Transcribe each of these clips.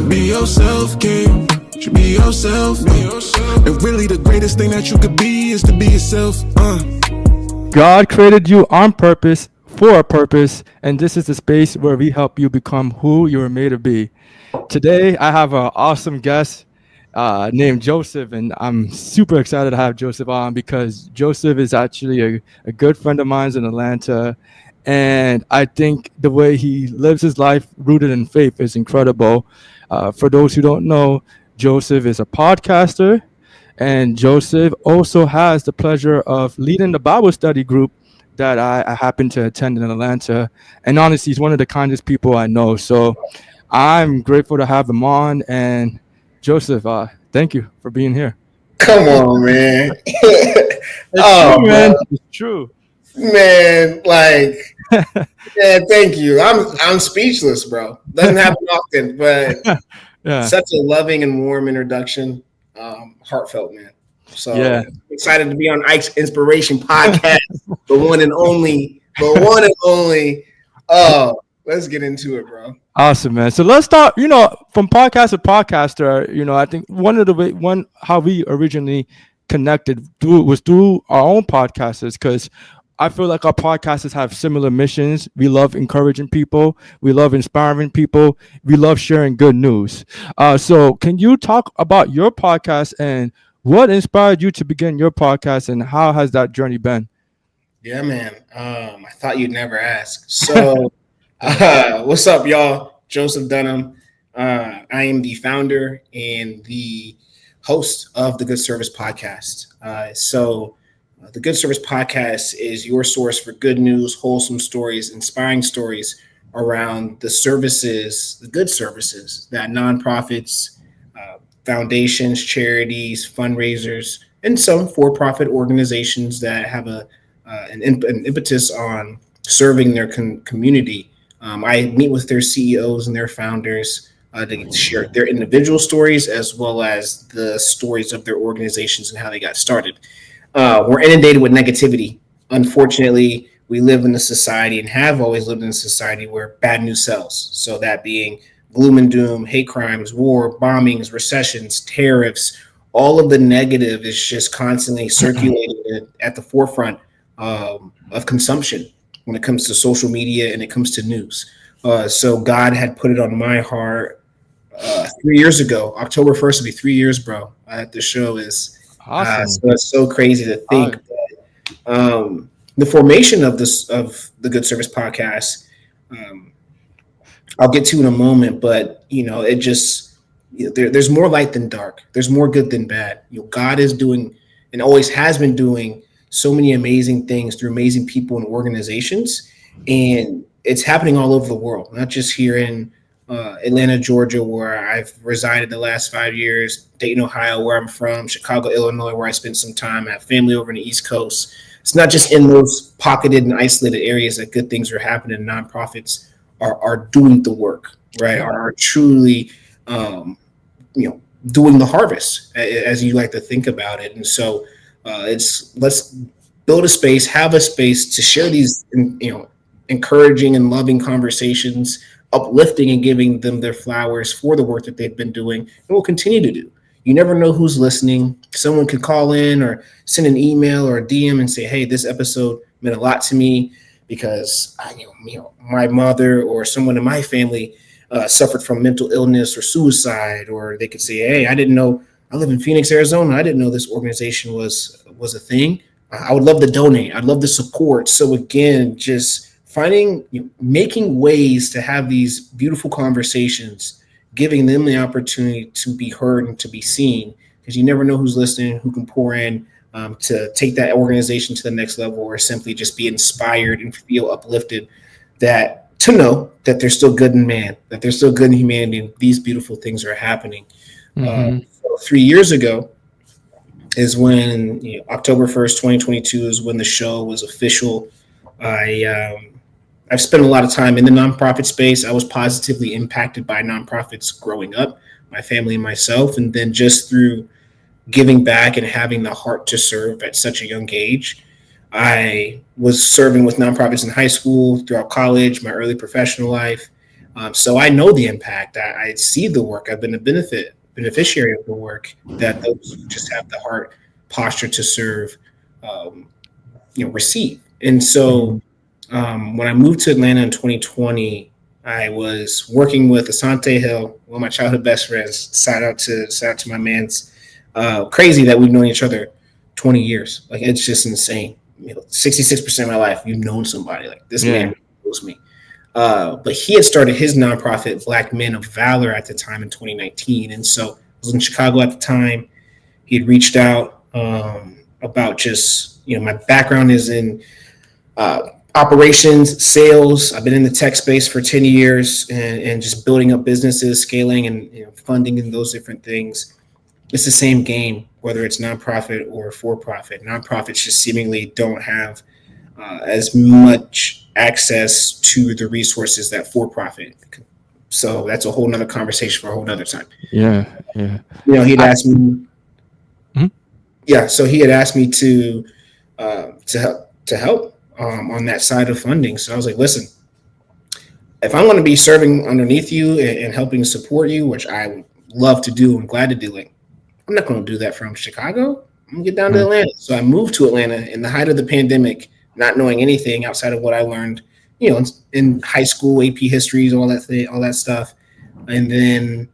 should be yourself, King. Should be yourself. And really the greatest thing that you could be is to be yourself. God created you on purpose, for a purpose, and this is the space where we help you become who you were made to be. Today, I have an awesome guest named Joseph, and I'm super excited to have Joseph on because Joseph is actually a good friend of mine in Atlanta, and I think the way he lives his life rooted in faith is incredible. For those who don't know, Joseph is a podcaster, and Joseph also has the pleasure of leading the Bible study group that I happen to attend in Atlanta. And honestly, he's one of the kindest people I know. So I'm grateful to have him on. And Joseph, thank you for being here. Come on, man. It's true, man. It's true. Man, like, yeah, thank you. I'm speechless, bro. Doesn't happen often, but Yeah. such a loving and warm introduction. Heartfelt, man. So Yeah. excited to be on Ike's Inspiration podcast, the one and only. Oh, let's get into it, bro. Awesome, man. So let's start, from podcast to podcaster, I think how we originally connected was through our own podcasters, because I feel like our podcasters have similar missions. We love encouraging people. We love inspiring people. We love sharing good news. So can you talk about your podcast and what inspired you to begin your podcast, and how has that journey been? Yeah, man. I thought you'd never ask. So what's up, y'all? Joseph Dunham. I am the founder and the host of the Good Service podcast. The Good Service podcast is your source for good news, wholesome stories, inspiring stories around the good services that nonprofits, foundations, charities, fundraisers, and some for-profit organizations that have an impetus on serving their community. I meet with their CEOs and their founders to share their individual stories as well as the stories of their organizations and how they got started. We're inundated with negativity. Unfortunately, we live in a society and have always lived in a society where bad news sells. So that being gloom and doom, hate crimes, war, bombings, recessions, tariffs, all of the negative is just constantly circulating at the forefront of consumption when it comes to social media and it comes to news. So God had put it on my heart 3 years ago. October 1st will be 3 years, bro. The show is awesome. So it's so crazy to think that the formation of the Good Service podcast, I'll get to in a moment, but it just there's more light than dark. There's more good than bad. God is doing and always has been doing so many amazing things through amazing people and organizations, and it's happening all over the world, not just here in Atlanta, Georgia, where I've resided the last 5 years, Dayton, Ohio, where I'm from, Chicago, Illinois, where I spent some time. I have family over in the East Coast. It's not just in those pocketed and isolated areas that good things are happening. Nonprofits are doing the work, right? Are truly, doing the harvest, as you like to think about it. And so let's build a space, have a space to share these, encouraging and loving conversations, uplifting and giving them their flowers for the work that they've been doing and will continue to do. You never know who's listening. Someone could call in or send an email or a DM and say, hey, this episode meant a lot to me because my mother or someone in my family suffered from mental illness or suicide. Or they could say, hey, I didn't know, I live in Phoenix, Arizona. I didn't know this organization was a thing. I would love to donate. I'd love to support. So again, just making ways to have these beautiful conversations, giving them the opportunity to be heard and to be seen, because you never know who's listening, who can pour in to take that organization to the next level, or simply just be inspired and feel uplifted to know that there's still good in man, that there's still good in humanity, and these beautiful things are happening. So 3 years ago is when, October 1st, 2022 is when the show was official. I've spent a lot of time in the nonprofit space. I was positively impacted by nonprofits growing up, my family and myself, and then just through giving back and having the heart to serve at such a young age. I was serving with nonprofits in high school, throughout college, my early professional life. So I know the impact. I see the work. I've been a beneficiary of the work that those who just have the heart posture to serve, um, receive. And so Mhm. when I moved to Atlanta in 2020, I was working with Asante Hill, one of my childhood best friends. Shout out to my man's. Crazy that we've known each other 20 years. Like it's just insane. 66% of my life, you've known somebody. Like this Yeah. man knows me. But he had started his nonprofit, Black Men of Valor, at the time in 2019. And so I was in Chicago at the time. He had reached out about just, my background is in operations, sales. I've been in the tech space for 10 years and just building up businesses, scaling and funding and those different things. It's the same game, whether it's nonprofit or for profit. Nonprofits just seemingly don't have as much access to the resources that for profit. So that's a whole nother conversation for a whole nother time. Yeah. Yeah. He'd I, asked me, Mhm. yeah. So he had asked me to help on that side of funding. So I was like, listen, if I'm going to be serving underneath you and helping support you, which I would love to do, I'm glad to do it. I'm not going to do that from Chicago. I'm going to get down to Right. Atlanta. So I moved to Atlanta in the height of the pandemic, not knowing anything outside of what I learned, in high school, AP histories, all that stuff. And then,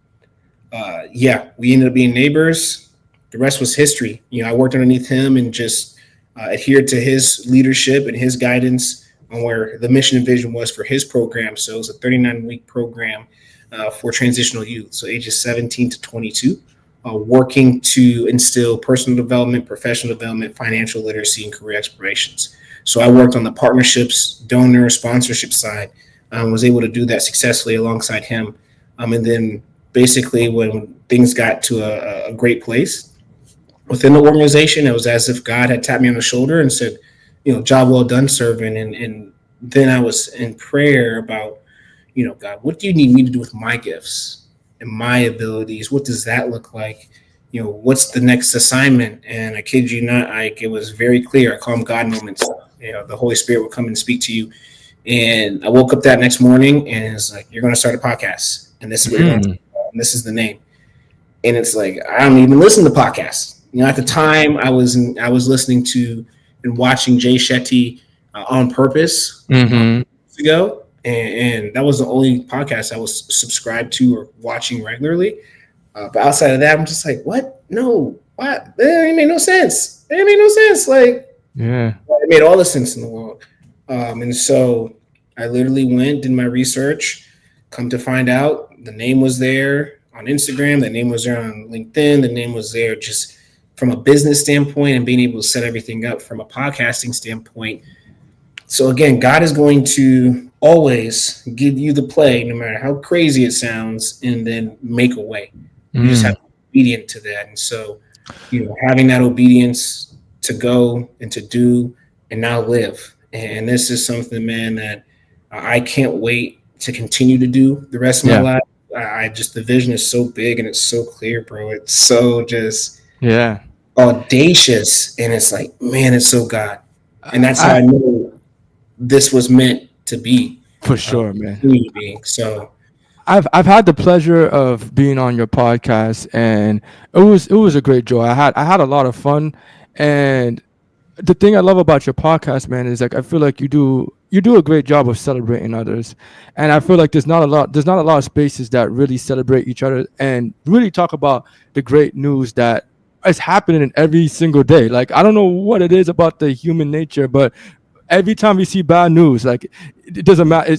we ended up being neighbors. The rest was history. I worked underneath him and just adhered to his leadership and his guidance on where the mission and vision was for his program. So it was a 39-week program for transitional youth, so ages 17 to 22, working to instill personal development, professional development, financial literacy, and career aspirations. So I worked on the partnerships, donor, sponsorship side, was able to do that successfully alongside him. And then basically when things got to a great place within the organization, it was as if God had tapped me on the shoulder and said, job well done, servant. And then I was in prayer about, God, what do you need me to do with my gifts and my abilities? What does that look like? What's the next assignment? And I kid you not, it was very clear. I call them God moments. The Holy Spirit would come and speak to you. And I woke up that next morning and it's like, you're going to start a podcast. And this is what you're going to Mm. talk about. And this is the name. And it's like, I don't even listen to podcasts. At the time I was listening to and watching Jay Shetty on purpose Mhm. years ago. And that was the only podcast I was subscribed to or watching regularly. But outside of that, I'm just like, what? No, what? It made no sense. It made no sense. Like, Yeah. it made all the sense in the world. And so I literally went, did my research, come to find out the name was there on Instagram, the name was there on LinkedIn, the name was there just from a business standpoint and being able to set everything up from a podcasting standpoint. So again, God is going to always give you the play, no matter how crazy it sounds, and then make a way. You just have Mm. to be obedient to that. And so, having that obedience to go and to do and now live. And this is something, man, that I can't wait to continue to do the rest of my Yeah. life. I just, the vision is so big and it's so clear, bro. It's so just Yeah. audacious. And it's like, man, it's so God. And that's how I I know this was meant to be, for sure, man. continue to be. So, I've had the pleasure of being on your podcast, and it was a great joy. I had a lot of fun, and the thing I love about your podcast, man, is like I feel like you do a great job of celebrating others, and I feel like there's not a lot of spaces that really celebrate each other and really talk about the great news that is happening every single day. Like I don't know what it is about the human nature, but every time we see bad news, like it doesn't matter.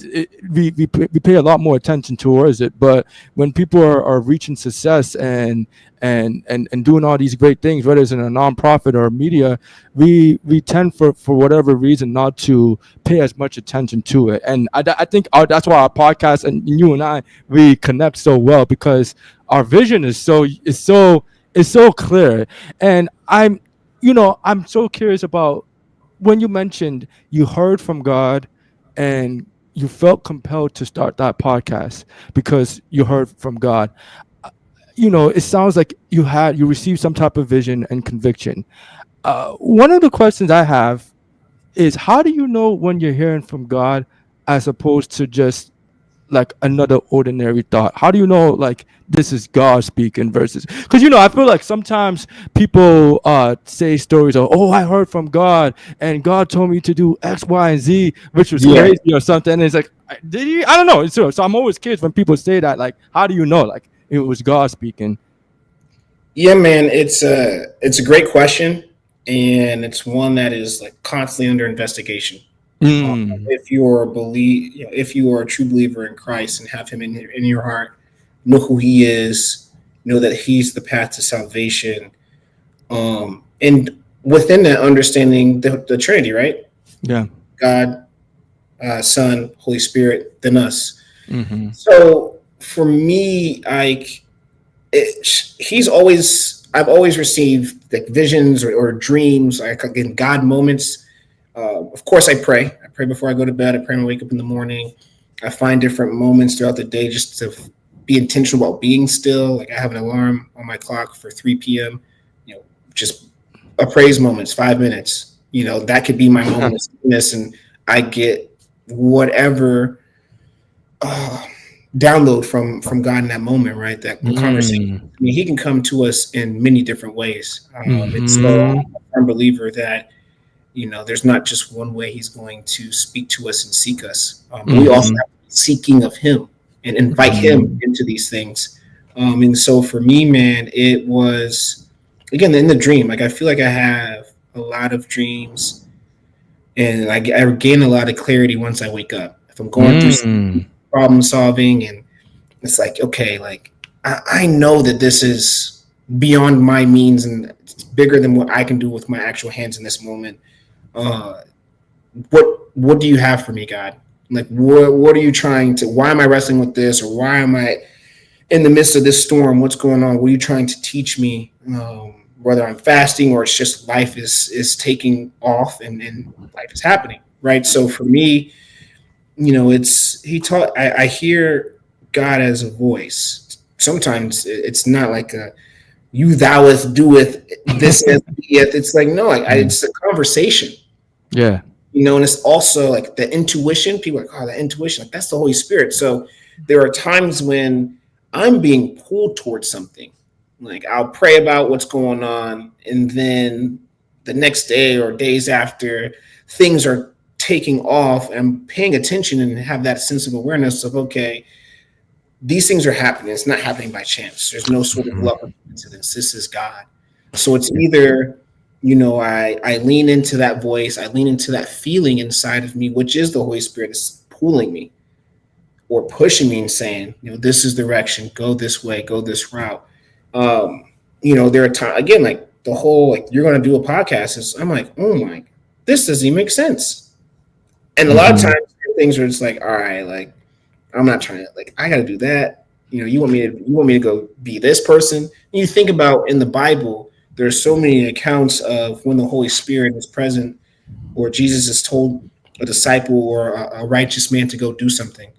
We pay a lot more attention towards it. But when people are reaching success and doing all these great things, whether it's in a nonprofit or media, we tend for whatever reason not to pay as much attention to it. And I think that's why our podcast and you and I we connect so well because our vision is so clear. And I'm so curious about when you mentioned you heard from God and you felt compelled to start that podcast because you heard from God. It sounds like you received some type of vision and conviction. One of the questions I have is how do you know when you're hearing from God as opposed to just like another ordinary thought? How do you know like this is God speaking versus, because I feel like sometimes people say stories of, oh, I heard from God and God told me to do X, Y, and Z, which was Yeah. crazy or something. And it's like, did he? I don't know. So I'm always curious when people say that, like, how do you know like it was God speaking? Yeah, man, it's a great question, and it's one that is like constantly under investigation. Mm. If you are a true believer in Christ and have Him in your heart, know who He is, know that He's the path to salvation, and within that understanding the Trinity, right? Yeah. God, Son, Holy Spirit, then us. Mm-hmm. So for me, I've always received like visions or dreams, like again God moments. Of course, I pray. I pray before I go to bed. I pray when I wake up in the morning. I find different moments throughout the day just to be intentional about being still. Like I have an alarm on my clock for 3 p.m. Just a praise moments, 5 minutes. That could be my moment of stillness, and I get whatever uh, download from God in that moment, right? That conversation. Mm. I mean, He can come to us in many different ways. And so Mm-hmm. I'm a firm believer that there's not just one way He's going to speak to us and seek us, but we also Mm-hmm. have to be seeking of Him and invite Him into these things. And so for me, man, it was again in the dream. Like I feel like I have a lot of dreams, and I gain a lot of clarity once I wake up. If I'm going through Mm. problem solving, and it's like, okay, like I know that this is beyond my means and it's bigger than what I can do with my actual hands in this moment. uh what do you have for me, God? Like what are you trying to, why am I wrestling with this, or why am I in the midst of this storm? What's going on? What are you trying to teach me? Whether I'm fasting or it's just life is taking off, and life is happening, right? So for me, it's he taught. I hear God as a voice. Sometimes it's not like a you thouest doeth this as beeth. It's like no, Mm. it's a conversation. Yeah. And it's also like the intuition. People are like, oh, the intuition, like that's the Holy Spirit. So there are times when I'm being pulled towards something. Like I'll pray about what's going on, and then the next day or days after, things are taking off. And I'm paying attention and have that sense of awareness of okay, these things are happening. It's not happening by chance. There's no sort of luck or coincidence. This is God. So it's either I lean into that voice, I lean into that feeling inside of me, which is the Holy Spirit is pulling me or pushing me and saying, this is direction, go this way, go this route. There are times again, like the whole like you're going to do a podcast. I'm like, oh my, this doesn't even make sense. And a lot of Mm-hmm. times things are just like, all right, like I'm not trying to like I got to do that. You want me to go be this person. And you think about in the Bible, there's so many accounts of when the Holy Spirit is present, or Jesus has told a disciple or a righteous man to go do something.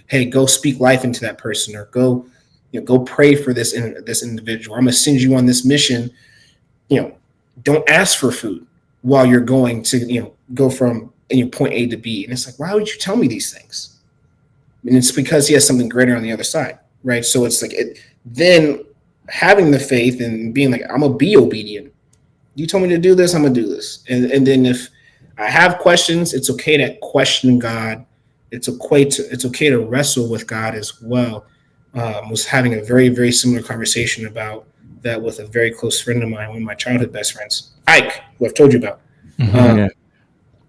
Hey, go speak life into that person, or go pray for this individual. I'm gonna send you on this mission. Don't ask for food while you're going to go from point A to B. And it's like, why would you tell me these things? And it's because He has something greater on the other side, right? So it's like then having the faith and being like, I'm gonna be obedient. You told me to do this, I'm gonna do this. And then if I have questions, it's okay to question God. It's okay to wrestle with God as well. Was having a very, very similar conversation about that with a very close friend of mine, one of my childhood best friends, Ike, who I've told you about. Mm-hmm. Yeah.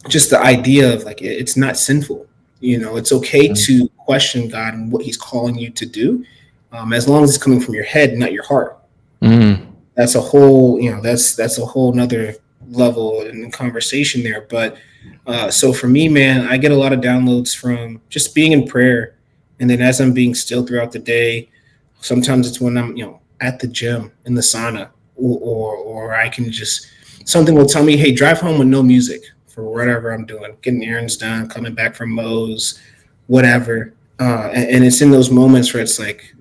Just the idea of like it's not sinful. It's okay to question God and what He's calling you to do, as long as it's coming from your head, not your heart. Mm. That's a whole, that's a whole nother level in the conversation there. But so for me, man, I get a lot of downloads from just being in prayer, and then as I'm being still throughout the day. Sometimes it's when I'm, at the gym in the sauna, or I can just something will tell me, hey, drive home with no music for whatever I'm doing, getting errands done, coming back from Moe's, whatever. And it's in those moments where it's like,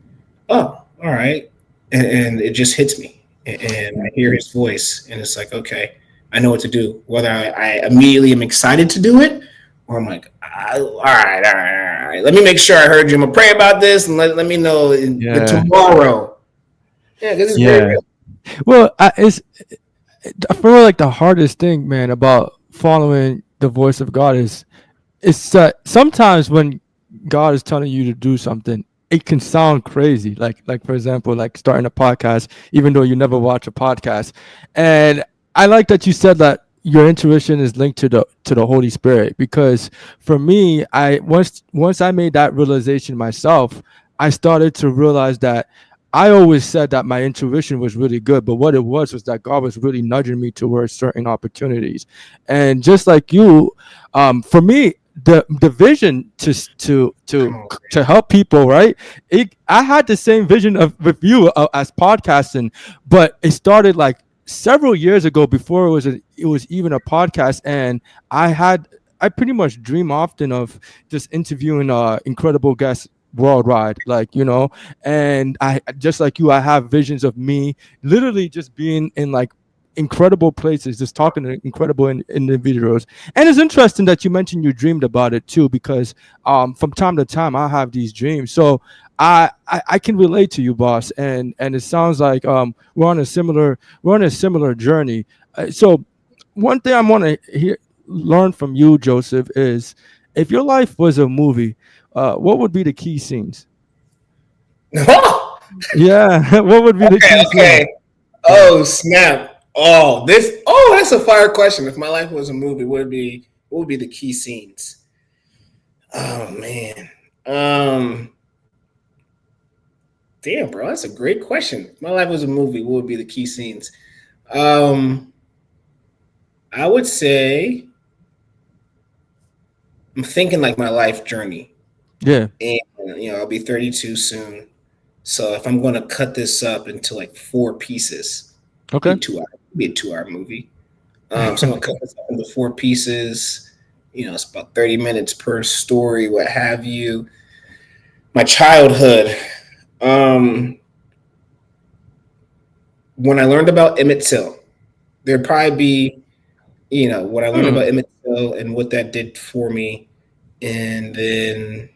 oh, all right. And it just hits me. And I hear His voice, and it's like, okay, I know what to do. Whether I immediately am excited to do it, or I'm like, all right, right, let me make sure I heard you. I'm gonna pray about this and let me know the Yeah. tomorrow. Yeah, because it's very Yeah. real. Well, I feel like the hardest thing, man, about following the voice of God is that sometimes when God is telling you to do something, it can sound crazy. Like for example, like starting a podcast, even though you never watch a podcast. And I like that you said that your intuition is linked to the Holy Spirit, because for me, I once I made that realization myself, I started to realize that I always said that my intuition was really good, but what it was that God was really nudging me towards certain opportunities. And just like you, for me, the vision Come on, to help people, right? I had the same vision of with you as podcasting, but it started like several years ago before it was even a podcast, and I pretty much dream often of just interviewing incredible guests worldwide, like, and I, just like you, I have visions of me literally just being in like incredible places, just talking to incredible individuals. And it's interesting that you mentioned you dreamed about it too, because from time to time I have these dreams. So I can relate to you, boss, and it sounds like we're on a similar journey. So one thing I want to learn from you, Joseph, is if your life was a movie, what would be the key scenes? Oh, Yeah, what would be the okay, key scenes? okay. Yeah. Oh snap! That's a fire question. If my life was a movie, what would be the key scenes? Oh man, um, damn, bro, that's a great question. If my life was a movie, what would be the key scenes? Um, I would say I'm thinking like my life journey, Yeah. and I'll be 32 soon. So if I'm going to cut this up into like four pieces, Okay. be a 2 hour movie. So I'm gonna cut this up into four pieces. It's about 30 minutes per story, what have you. My childhood. Um, when I learned about Emmett Till, there'd probably be, what I learned Hmm. about Emmett Till and what that did for me. And then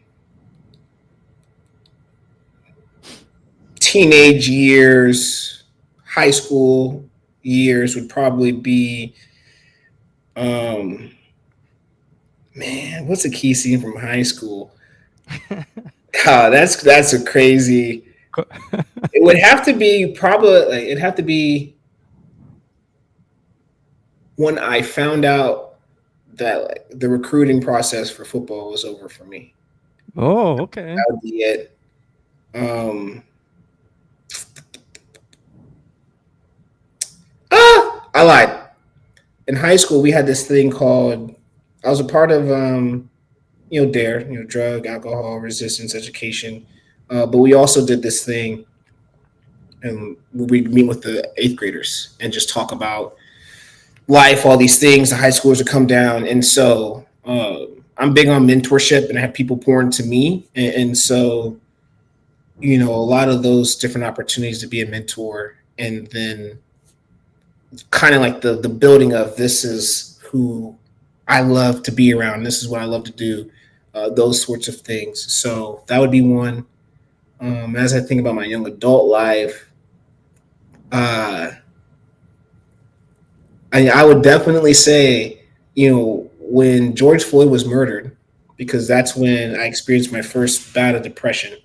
teenage years, high school years would probably be, um, man, what's a key scene from high school? God, that's a crazy. It would have to be probably like, it'd have to be when I found out that like the recruiting process for football was over for me. Oh, okay. That would be it. Um, I lied. In high school, we had this thing called. I was a part of DARE, drug, alcohol, resistance education, but we also did this thing, and we'd meet with the eighth graders and just talk about life, all these things. The high schoolers would come down, and so I'm big on mentorship, and I have people pour into me, and so a lot of those different opportunities to be a mentor, and then kind of like the building of this is who I love to be around. This is what I love to do. Those sorts of things. So that would be one. As I think about my young adult life, uh, I would definitely say, when George Floyd was murdered, because that's when I experienced my first bout of depression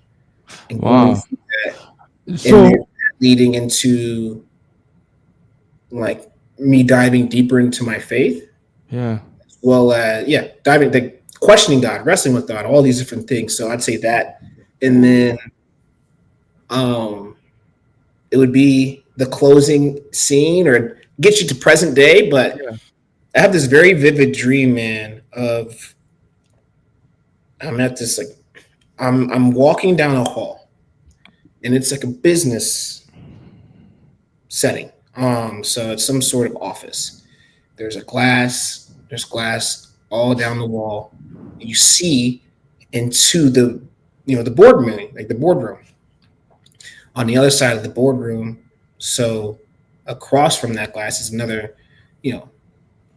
and going Wow. through that, and then So leading into like me diving deeper into my faith, yeah. as well as diving, like questioning God, wrestling with God, all these different things. So I'd say that, and then um, it would be the closing scene or get you to present day, but Yeah. I have this very vivid dream, man, of I'm at this like I'm walking down a hall, and it's like a business setting. So it's some sort of office. There's glass all down the wall. You see into the boardroom, like the boardroom. On the other side of the boardroom, so across from that glass is another, you know,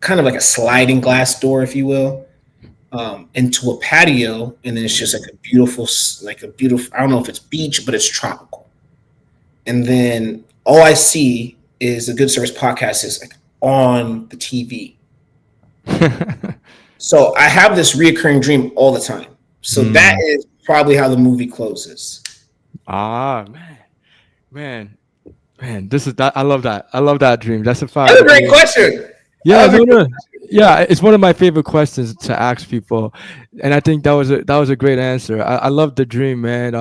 kind of like a sliding glass door, if you will. into a patio, and then it's just like a beautiful, I don't know if it's beach, but it's tropical. And then all I see is the Good Service podcast is like on the TV. So I have this reoccurring dream all the time. So that is probably how the movie closes. Ah, man. This is that. I love that. I love that dream. That's a fact. That's a great question. Yeah, no. Yeah, it's one of my favorite questions to ask people, and I think that was a great answer. I love the dream, man.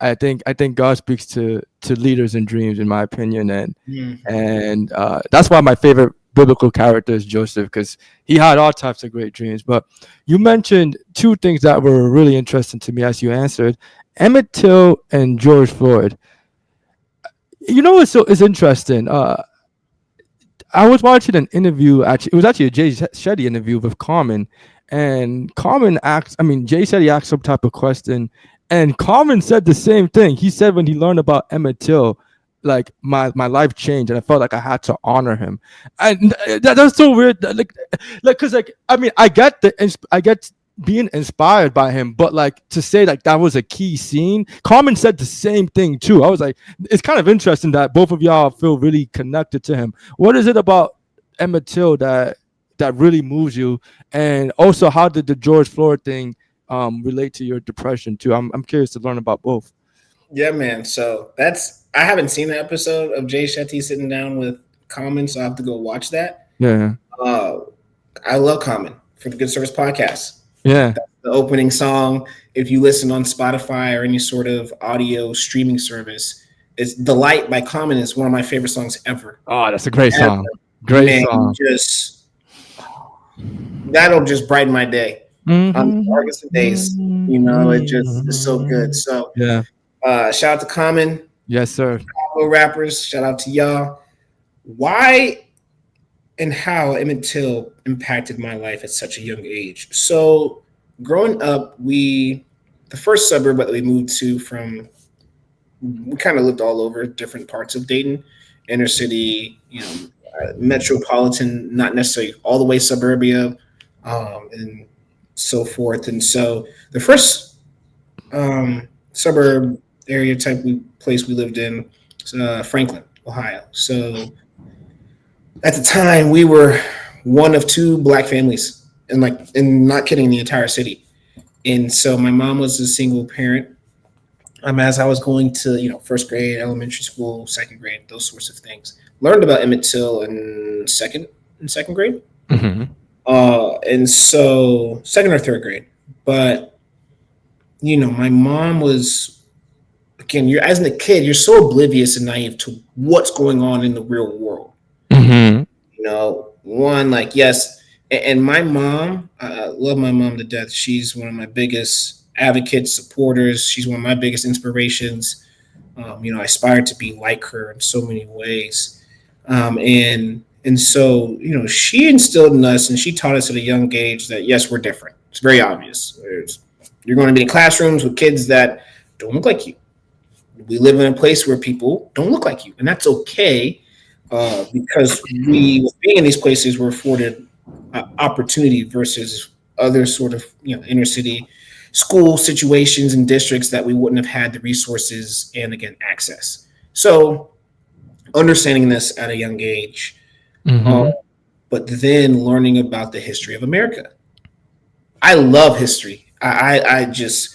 I think God speaks to leaders in dreams, in my opinion, and that's why my favorite biblical character is Joseph, because he had all types of great dreams. But you mentioned two things that were really interesting to me as you answered: Emmett Till and George Floyd. You know what's interesting? I was watching an interview. Actually, it was actually a Jay Shetty interview with Common, and Common asked. I mean, Jay Shetty asked some type of question, and Common said the same thing. He said when he learned about Emmett Till, like my life changed, and I felt like I had to honor him. And that's so weird. Because I mean, I get being inspired by him, but like to say like that was a key scene. Common said the same thing too. I was like, it's kind of interesting that both of y'all feel really connected to him. What is it about Emmett Till that really moves you? And also, how did the George Floyd thing relate to your depression too? I'm curious to learn about both. Yeah, man. So I haven't seen the episode of Jay Shetty sitting down with Common, so I have to go watch that. Yeah. I love Common for the Good Service podcast. Yeah. That's the opening song. If you listen on Spotify or any sort of audio streaming service, it's "Delight" by Common is one of my favorite songs ever. Oh, that's a great song. Great song. That'll just brighten my day on the darkest of days. You know, it just is so good. So yeah. Shout out to Common. Yes, sir. Chicago rappers. Shout out to y'all. Why and how Emmett Till impacted my life at such a young age. So growing up, the first suburb that we moved to we kind of lived all over different parts of Dayton, inner city, metropolitan, not necessarily all the way suburbia, and so forth. And so the first suburb area type place we lived in was Franklin, Ohio. So at the time, we were one of two Black families, and not kidding, the entire city. And so my mom was a single parent. As I was going to first grade, elementary school, second grade, those sorts of things. Learned about Emmett Till in second grade, and so second or third grade. But my mom was, again, as a kid, you're so oblivious and naive to what's going on in the real world. Yes. And my mom, I love my mom to death. She's one of my biggest advocates, supporters. She's one of my biggest inspirations. I aspire to be like her in so many ways. And so, she instilled in us, and she taught us at a young age that, yes, we're different. It's very obvious. You're going to be in classrooms with kids that don't look like you. We live in a place where people don't look like you, and that's okay. Because being in these places, we're afforded opportunity versus other sort of inner city school situations and districts that we wouldn't have had the resources and, again, access. So understanding this at a young age, but then learning about the history of America. I love history. I just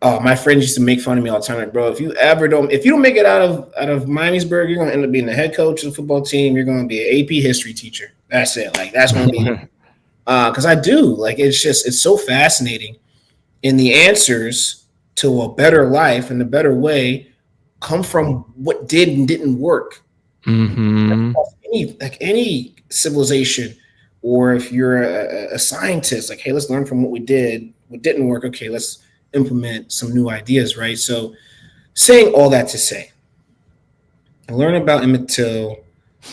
my friends used to make fun of me all the time. Like, bro, if you don't make it out of Miamisburg, you're gonna end up being the head coach of the football team. You're gonna be an AP history teacher. That's it. Like, that's gonna be because I do. Like, it's so fascinating. And the answers to a better life and a better way come from what did and didn't work. Any civilization, or if you're a scientist, like, hey, let's learn from what we did, what didn't work. Okay, let's implement some new ideas, right? So saying all that to say, I learned about Emmett Till.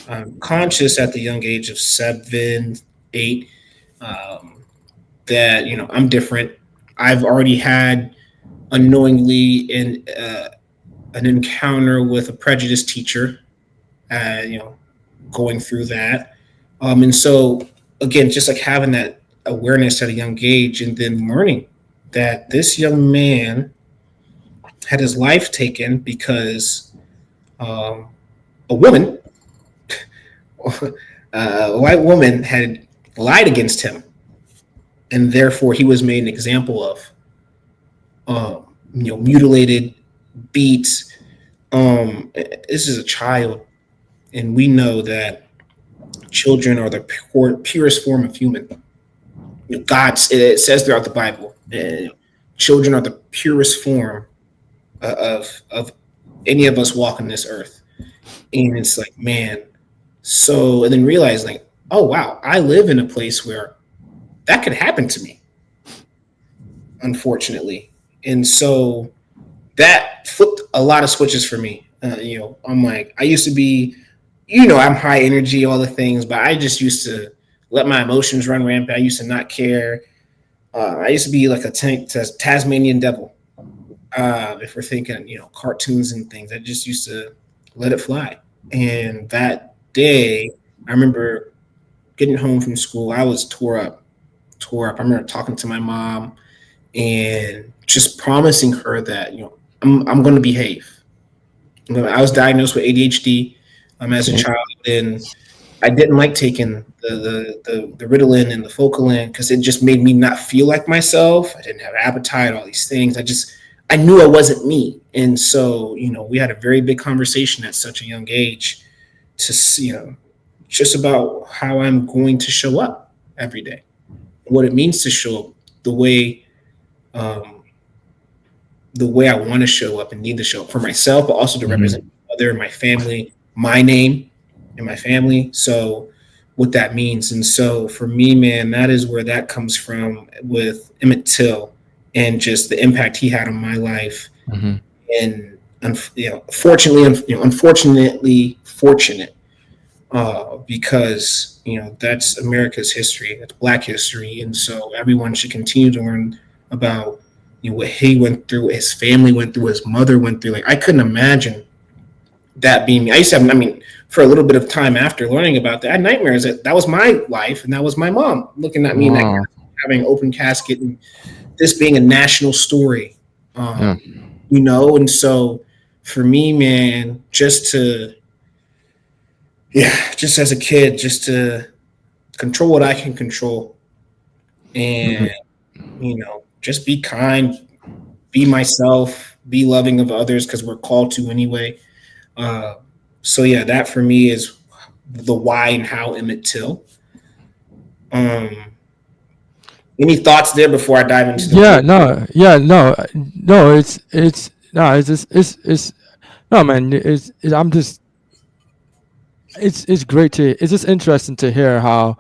I'm conscious at the young age of 7, 8 that I'm different. I've already had unknowingly an encounter with a prejudiced teacher, going through that. And so again, just like having that awareness at a young age, and then learning that this young man had his life taken because a woman, a white woman, had lied against him, and therefore he was made an example of. Mutilated, beat. This is a child, and we know that children are the purest form of human. It says throughout the Bible, children are the purest form of any of us walking this earth. And it's like, man. So, and then realize, like, oh wow, I live in a place where that could happen to me, unfortunately. And so that flipped a lot of switches for me. I'm like, I used to be, I'm high energy, all the things, but I just used to let my emotions run rampant. I used to not care. I used to be like a Tasmanian devil. If we're thinking, cartoons and things, I just used to let it fly. And that day, I remember getting home from school. I was tore up. I remember talking to my mom and just promising her that, I'm going to behave. I was diagnosed with ADHD as a child, and I didn't like taking the Ritalin and the Focalin because it just made me not feel like myself. I didn't have appetite, all these things. I knew I wasn't me. And so, we had a very big conversation at such a young age to, just about how I'm going to show up every day, what it means to show up the way I want to show up and need to show up for myself, but also to represent my mother, my family, my name, and my family. So what that means. And so for me, man, that is where that comes from with Emmett Till and just the impact he had on my life. And unfortunately fortunate because that's America's history, that's Black history, and so everyone should continue to learn about what he went through, what his family went through, what his mother went through. Like, I couldn't imagine that being me. I used to have, for a little bit of time after learning about that, I had nightmares that was my life and that was my mom looking at me in that casket, having an open casket, and this being a national story. And so for me, man, just as a kid, just to control what I can control and, just be kind, be myself, be loving of others because we're called to anyway. That for me is the why and how Emmett Till. Any thoughts there before I dive into the it's great it's just interesting to hear how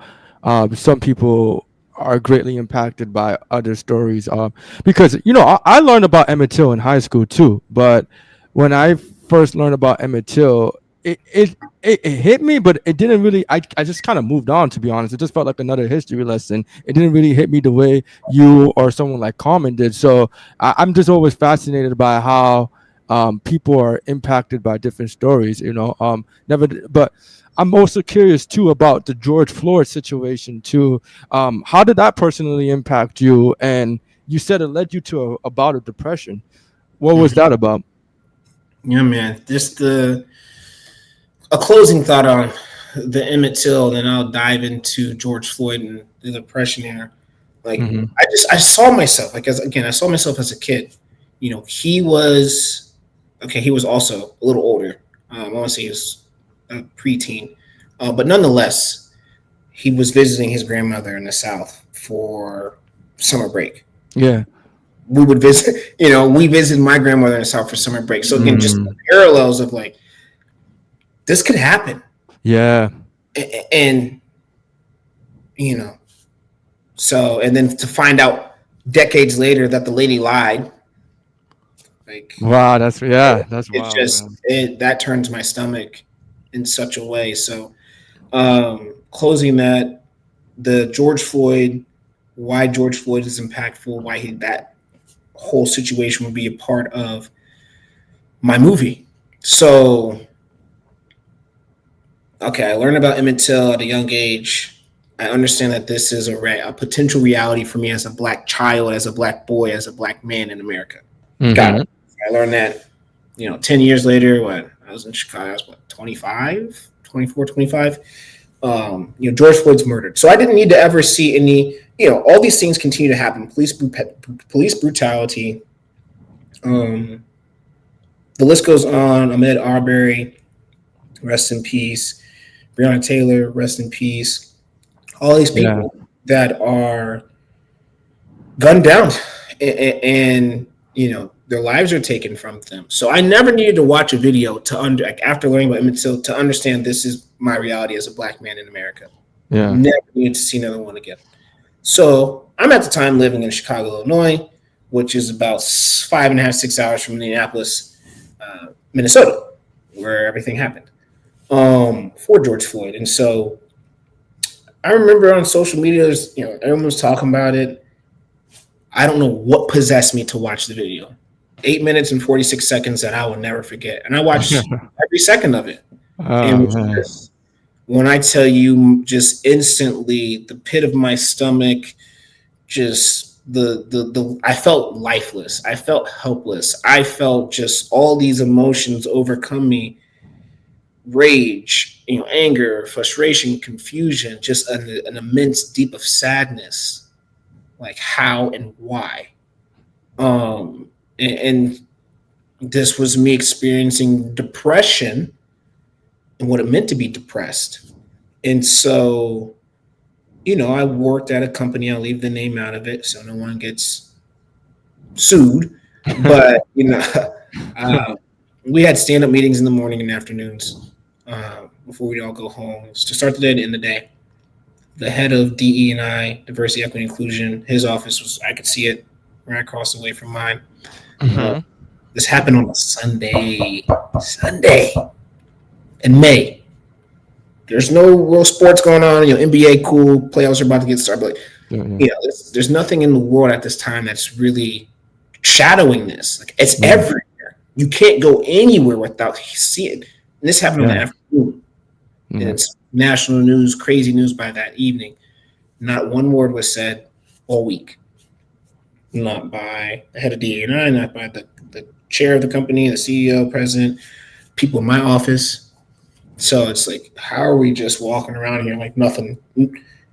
some people are greatly impacted by other stories because I learned about Emmett Till in high school too, but when I first learned about Emmett Till, it hit me, but it didn't really. I just kind of moved on, to be honest. It just felt like another history lesson. It didn't really hit me the way you or someone like Carmen did. So I'm just always fascinated by how people are impacted by different stories. But I'm also curious too about the George Floyd situation too. How did that personally impact you? And you said it led you to a bout of depression. What was that about? Yeah, man. Just a closing thought on the Emmett Till, then I'll dive into George Floyd and the depression era. Like, I saw myself, I saw myself as a kid. He was also a little older. I want to say he was a preteen, but nonetheless, he was visiting his grandmother in the South for summer break. Yeah. We would visit, we visited my grandmother in the South for summer break. So again, just the parallels of like, this could happen. Yeah. And so, and then to find out decades later that the lady lied. Like, wow, that's wild. That turns my stomach in such a way. So, closing that, the George Floyd, why George Floyd is impactful, why that whole situation would be a part of my movie. So, okay, I learned about Emmett Till at a young age. I understand that this is a potential reality for me as a Black child, as a Black boy, as a Black man in America. Got it. I learned that, 10 years later when I was in Chicago, I was 25, 24, 25. George Floyd's murdered. So I didn't need to ever see any, all these things continue to happen. Police brutality. The list goes on. Ahmaud Arbery, rest in peace. Breonna Taylor, rest in peace. All these people that are gunned down and their lives are taken from them. So I never needed to watch a video after learning about Emmett Till to understand this is my reality as a Black man in America. Yeah. Never needed to see another one again. So I'm at the time living in Chicago, Illinois, which is about 5.5, 6 hours from Minneapolis, Minnesota, where everything happened for George Floyd. And so I remember on social media, everyone was talking about it. I don't know what possessed me to watch the video. 8 minutes and 46 seconds that I will never forget. And I watched every second of it. And when I tell you, just instantly, the pit of my stomach, just I felt lifeless. I felt helpless. I felt just all these emotions overcome me. Rage, anger, frustration, confusion, just an immense deep of sadness. Like how and why. And this was me experiencing depression and what it meant to be depressed. And so, I worked at a company. I'll leave the name out of it so no one gets sued. But, we had stand-up meetings in the morning and afternoons before we'd all go home. It was to start the day and end the day. The head of DE&I, diversity, equity, inclusion, his office I could see it right across the way from mine. This happened on a Sunday in May. There's no real sports going on. NBA cool, playoffs are about to get started. But there's nothing in the world at this time that's really shadowing this. Like it's everywhere. You can't go anywhere without seeing it. And this happened in the afternoon. And it's national news, crazy news by that evening. Not one word was said all week. Not by the head of DE&I, not by the chair of the company, the CEO, president, people in my office. So it's like, how are we just walking around here like nothing?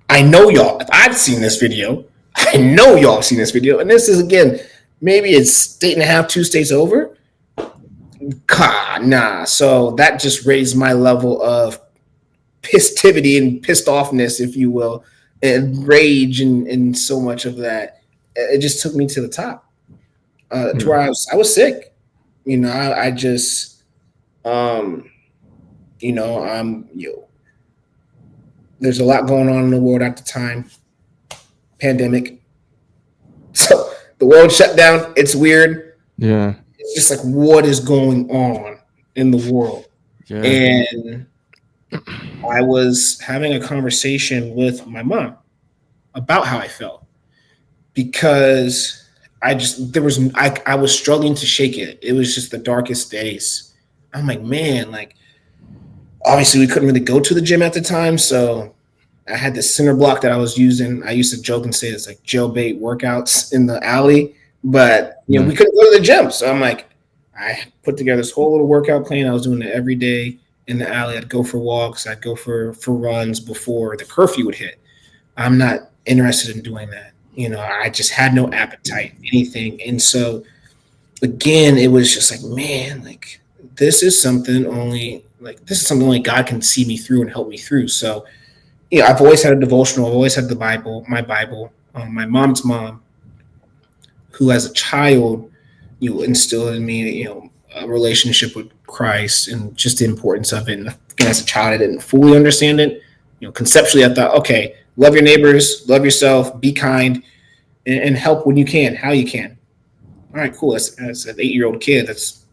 I know y'all, if I've seen this video, I know y'all have seen this video. And this is, again, maybe it's state and a half, 2 states over. Nah. So that just raised my level of pistivity and pissed offness, if you will, and rage and so much of that. It just took me to the top, to where I was sick. I just, there's a lot going on in the world at the time. Pandemic. So the world shut down. It's weird. Yeah. It's just like, what is going on in the world? Yeah. And I was having a conversation with my mom about how I felt, because I was struggling to shake it. It was just the darkest days. I'm like, man, like, obviously we couldn't really go to the gym at the time. So I had this center block that I was using. I used to joke and say it's like jailbait workouts in the alley, but we couldn't go to the gym. So I'm like, I put together this whole little workout plan. I was doing it every day in the alley. I'd go for walks. I'd go for runs before the curfew would hit. I'm not interested in doing that. I just had no appetite, anything. And so again, it was just like, man, like this is something only God can see me through and help me through. So, I've always had a devotional. I've always had the Bible, my mom's mom, who as a child, instilled in me, a relationship with Christ and just the importance of it. And again, as a child, I didn't fully understand it. Conceptually, I thought, okay, love your neighbors, love yourself, be kind, and help when you can, how you can. All right, cool. That's an 8-year-old kid. That's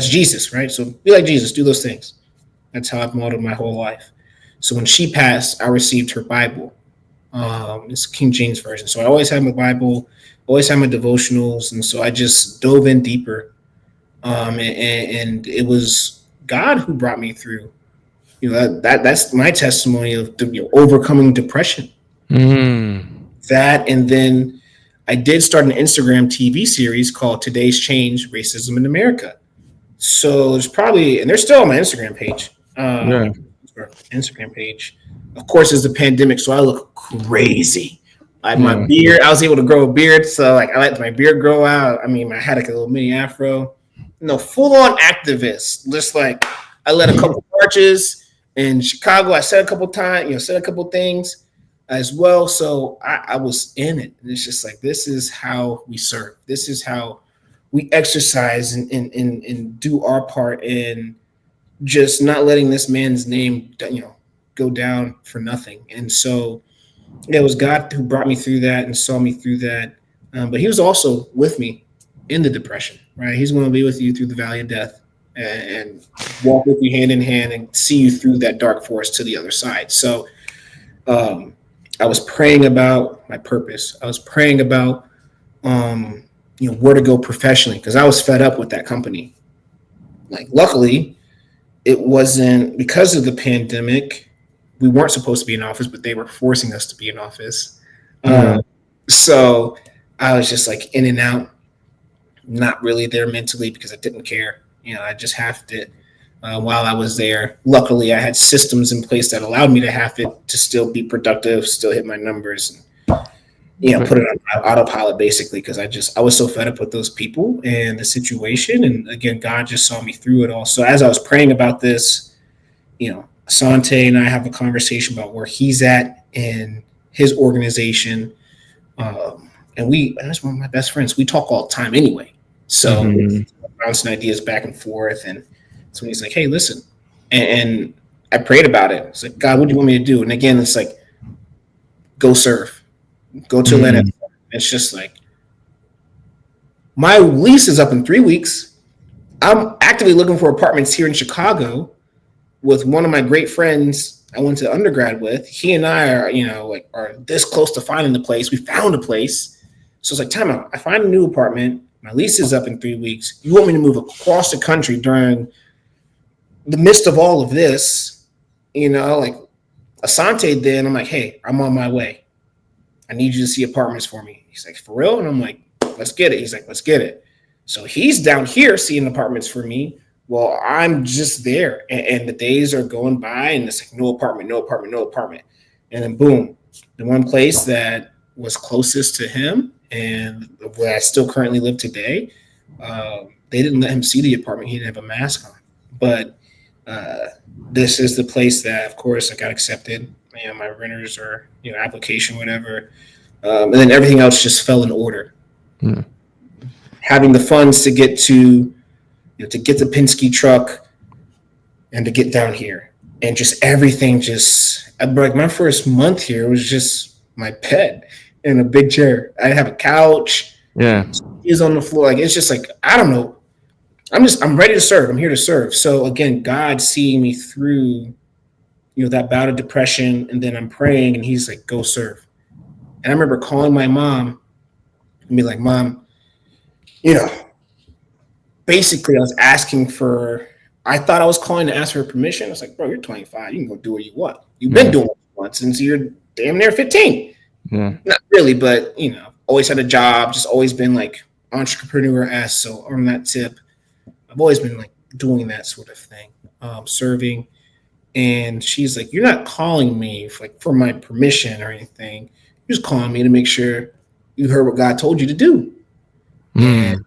Jesus, right? So be like Jesus, do those things. That's how I've modeled my whole life. So when she passed, I received her Bible. It's King James Version. So I always had my Bible, always had my devotionals. And so I just dove in deeper. And it was God who brought me through. That's my testimony of overcoming depression. That, and then I did start an Instagram TV series called Today's Change: Racism in America. So there's probably, and they're still on my Instagram page. Yeah. Instagram page. Of course, it's the pandemic, so I look crazy. Like my Yeah. beard, I was able to grow a beard, so like I let my beard grow out. I mean, I had like a little mini afro. No, full on activist. Just like I led a couple marches in Chicago. I said a couple times, said a couple things as well. So I was in it. And it's just like, this is how we serve. This is how we exercise and do our part in just not letting this man's name, go down for nothing. And so it was God who brought me through that and saw me through that. But he was also with me in the depression, right? He's going to be with you through the valley of death and walk with you hand in hand and see you through that dark forest to the other side. So I was praying about my purpose. I was praying about, where to go professionally, because I was fed up with that company. Like, luckily, it wasn't because of the pandemic. We weren't supposed to be in office, but they were forcing us to be in office. So I was just like in and out, not really there mentally because I didn't care. I just have to. While I was there, luckily I had systems in place that allowed me to have it to still be productive, still hit my numbers, and put it on autopilot basically, because I was so fed up with those people and the situation. And again, God just saw me through it all. So as I was praying about this, Asante and I have a conversation about where he's at in his organization. And that's one of my best friends. We talk all the time anyway. So bouncing ideas back and forth. And so he's like, hey, listen. And I prayed about it. It's like, God, what do you want me to do? And again, it's like, go serve. Go to Atlanta. It's just like, my lease is up in 3 weeks. I'm actively looking for apartments here in Chicago with one of my great friends I went to undergrad with. He and I are this close to finding the place. We found a place. So it's like, time out. I find a new apartment. My lease is up in 3 weeks. You want me to move across the country during the midst of all of this? Like Asante did. I'm like, hey, I'm on my way. I need you to see apartments for me. He's like, for real? And I'm like, let's get it. He's like, let's get it. So he's down here seeing apartments for me. Well, I'm just there, and the days are going by, and it's like no apartment. And then boom, the one place that was closest to him and where I still currently live today, they didn't let him see the apartment. He didn't have a mask on. But this is the place that, of course, I got accepted. My renters or application, whatever, and then everything else just fell in order. Having the funds to get to get the Penske truck and to get down here, and just everything like my first month here was just my bed and a big chair. I have a couch. Yeah. Is on the floor. Like, it's just like, I don't know. I'm ready to serve. I'm here to serve. So again, God seeing me through, that bout of depression, and then I'm praying and he's like, go serve. And I remember calling my mom and be like, Mom, basically I was asking I thought I was calling to ask for permission. I was like, bro, you're 25. You can go do what you want. You've been doing what you want since you're damn near 15. Yeah. Not really, but, always had a job, just always been like entrepreneur-esque. So on that tip, I've always been like doing that sort of thing, serving. And she's like, you're not calling me for my permission or anything. You're just calling me to make sure you heard what God told you to do. And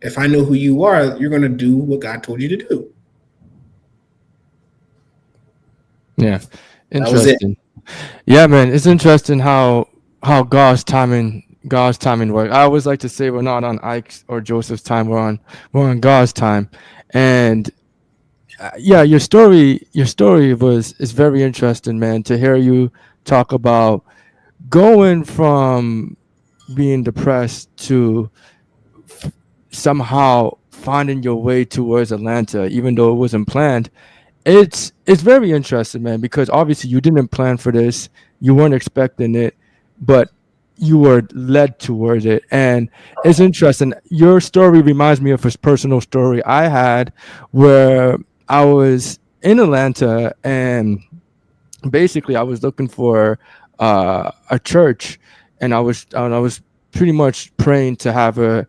if I know who you are, you're going to do what God told you to do. Yeah. Interesting. Yeah, man. It's interesting how God's timing works. I always like to say we're not on Ike's or Joseph's time. We're on God's time. And your story is very interesting, man, to hear you talk about going from being depressed to somehow finding your way towards Atlanta, even though it wasn't planned. It's very interesting, man, because obviously you didn't plan for this. You weren't expecting it, but you were led towards it. And it's interesting. Your story reminds me of a personal story I had where I was in Atlanta, and basically I was looking for a church, and I was pretty much praying to have a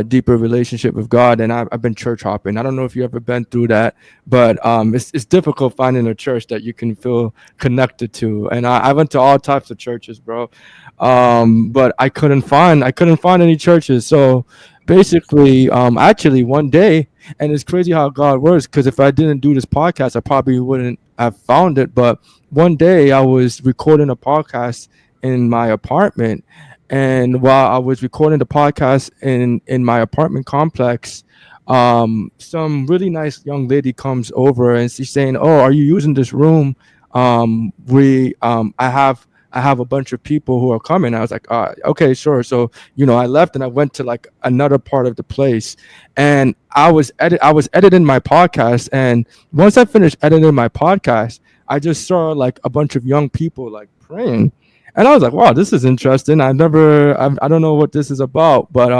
deeper relationship with God, and I've been church hopping. I don't know if you ever been through that, but it's difficult finding a church that you can feel connected to. And I went to all types of churches, bro, but I couldn't find any churches. So basically, actually, one day, and it's crazy how God works, because if I didn't do this podcast, I probably wouldn't have found it. But one day, I was recording a podcast in my apartment, and while I was recording the podcast in my apartment complex, some really nice young lady comes over and she's saying, "Oh, are you using this room? We I have a bunch of people who are coming." I was like, "Okay, sure." So I left and I went to like another part of the place, and I was editing my podcast, and once I finished editing my podcast, I just saw like a bunch of young people like praying. And I was like, wow, this is interesting. I don't know what this is about, but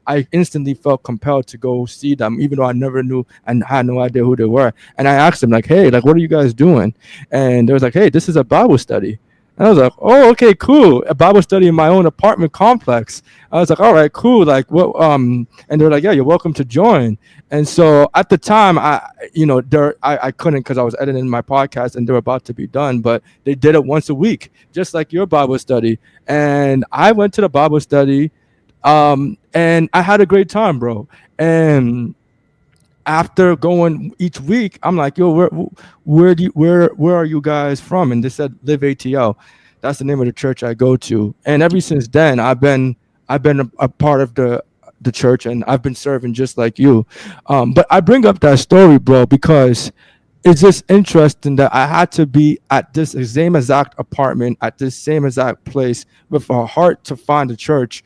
I instantly felt compelled to go see them, even though I never knew and had no idea who they were. And I asked them, like, hey, like, what are you guys doing? And they was like, hey, this is a Bible study. And I was like, oh, okay, cool. A Bible study in my own apartment complex. I was like, all right, cool. Like, what? And they're like, yeah, you're welcome to join. And so at the time, I couldn't, because I was editing my podcast and they're about to be done. But they did it once a week, just like your Bible study. And I went to the Bible study, and I had a great time, bro. And after going each week, I'm like, yo, where are you guys from? And they said, Live ATL. That's the name of the church I go to. And ever since then, I've been a part of the church, and I've been serving just like you. But I bring up that story, bro, because it's just interesting that I had to be at this same exact apartment, at this same exact place, with a heart to find a church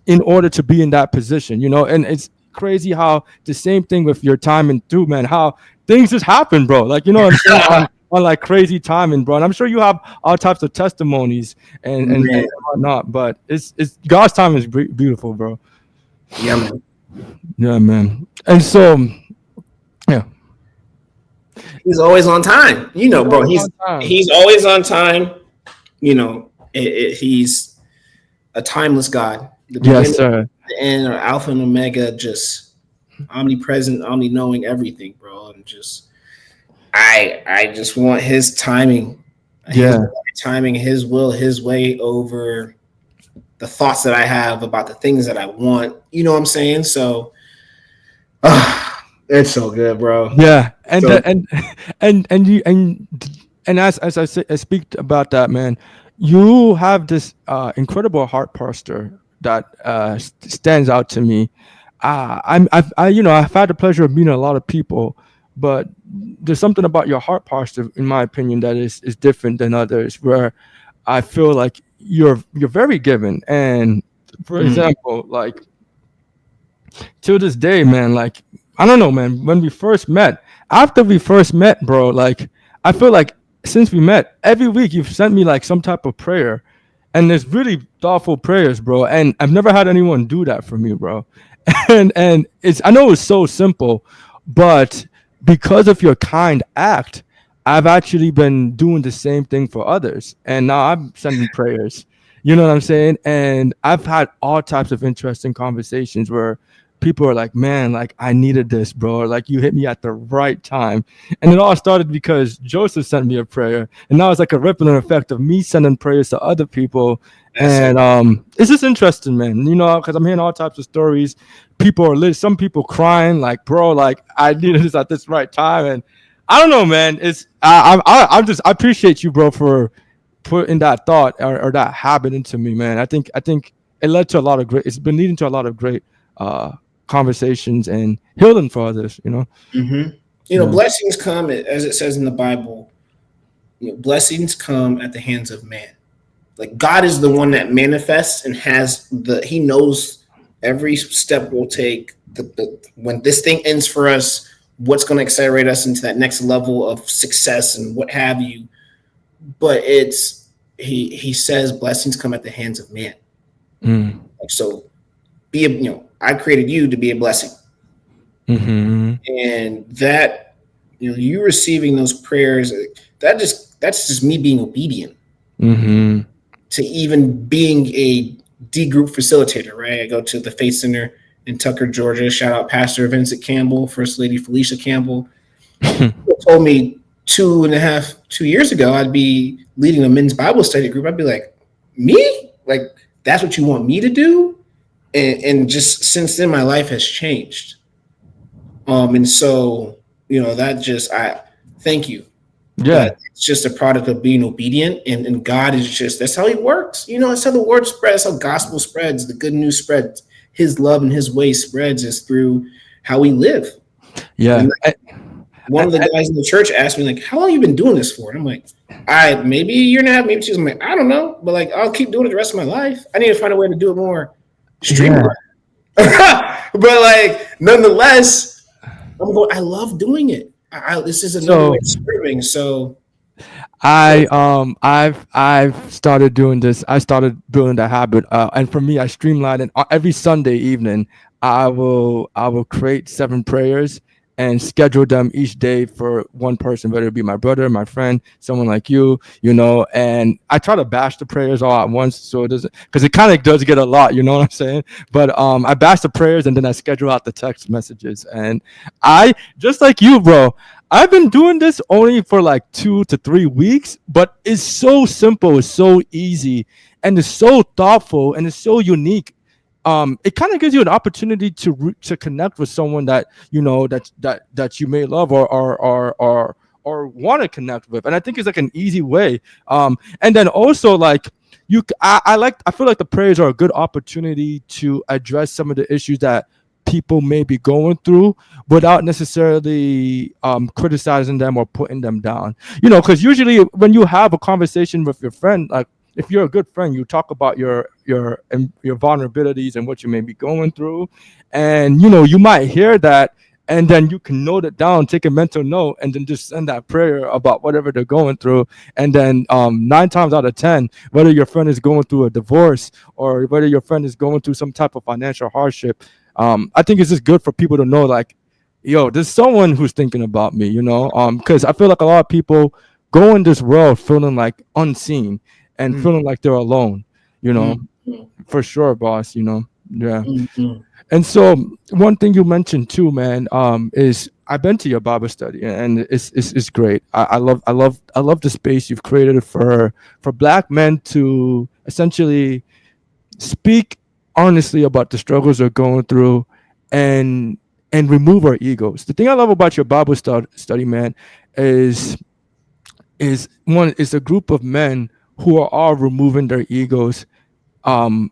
in order to be in that position, and it's crazy how the same thing with your timing too, man, how things just happen, bro. Like, what I'm saying, on like crazy timing, bro. And I'm sure you have all types of testimonies and Man. whatnot, but it's God's time is beautiful, bro. Yeah, man. Yeah, man. And so, yeah, He's always on time. Bro. always He's on time. he's always on time. He's a timeless God. The Yes, beginning sir. the end, or Alpha and Omega, just omnipresent, omni-knowing everything, bro. And just I just want his timing, his Yeah. timing, his will, his way over the thoughts that I have about the things that I want. You know what I'm saying? So it's so good, bro. Yeah, and So and as I speak about that, man, you have this incredible heart posture that stands out to me. I've had the pleasure of meeting a lot of people, but there's something about your heart posture, in my opinion, that is different than others. Where I feel like you're very given, and for example, like till this day, man, like I don't know, man, when we first met, after we first met, bro, like I feel like since we met, every week you've sent me like some type of prayer. And there's really thoughtful prayers, bro. And I've never had anyone do that for me, bro. And it's I know it's so simple, but because of your kind act, I've actually been doing the same thing for others. And now I'm sending prayers. You know what I'm saying? And I've had all types of interesting conversations where people are like, man, like I needed this, bro. Like you hit me at the right time. And it all started because Joseph sent me a prayer. And now it's like a rippling effect of me sending prayers to other people. that's so And it's just interesting, man. Because I'm hearing all types of stories. People are lit, some people crying, like, bro, like I needed this at this right time. And I don't know, man. It's I appreciate you, bro, for putting that thought or that habit into me, man. I think it led to a lot of great. It's been leading to a lot of great uh, conversations and healing for others. Yeah. blessings come, as it says in the Bible. Blessings come at the hands of man. Like God is the one that manifests and he knows every step we'll take. When this thing ends for us, what's going to accelerate us into that next level of success and what have you. But he says blessings come at the hands of man. Like, so I created you to be a blessing. And that, you receiving those prayers, that's just me being obedient. to even being a D group facilitator, right? I go to the Faith Center in Tucker, Georgia. Shout out Pastor Vincent Campbell, First Lady Felicia Campbell. Told me 2 years ago, I'd be leading a men's Bible study group. I'd be like, me? Like, that's what you want me to do? And just since then, my life has changed. And so, I thank you. Yeah. But it's just a product of being obedient, and God is just, that's how he works. That's how the word spreads, that's how gospel spreads, the good news spreads. His love and his way spreads is through how we live. Yeah. One of the guys in the church asked me, like, how long have you been doing this for? And I'm like, maybe a year and a half, maybe 2 years. I'm like, I don't know, but like, I'll keep doing it the rest of my life. I need to find a way to do it more streamlined. Yeah. But like, nonetheless, I love doing it. This is another way of serving. So I've started doing this. I started building the habit, and for me, I streamline it. Every Sunday evening, I will create 7 prayers and schedule them each day for one person, whether it be my brother, my friend, someone like you, and I try to bash the prayers all at once, so it doesn't, because it kind of does get a lot, you know what I'm saying? But I bash the prayers and then I schedule out the text messages, and I, just like you, bro, I've been doing this only for like 2 to 3 weeks, but it's so simple, it's so easy, and it's so thoughtful, and it's so unique. It kind of gives you an opportunity to connect with someone that that you may love or want to connect with, and I think it's like an easy way. And then also like I feel like the prayers are a good opportunity to address some of the issues that people may be going through without necessarily criticizing them or putting them down. Because usually when you have a conversation with your friend, like, if you're a good friend, you talk about your vulnerabilities and what you may be going through, and you might hear that, and then you can note it down, take a mental note, and then just send that prayer about whatever they're going through. And then 9 times out of 10, whether your friend is going through a divorce or whether your friend is going through some type of financial hardship, I think it's just good for people to know, like, yo, there's someone who's thinking about me, because I feel like a lot of people go in this world feeling like unseen and feeling like they're alone, for sure, boss, yeah. And so one thing you mentioned too, man, is I've been to your Bible study, and it's great. I love the space you've created for Black men to essentially speak honestly about the struggles they're going through, and remove our egos. The thing I love about your Bible study, man, is a group of men who are all removing their egos, and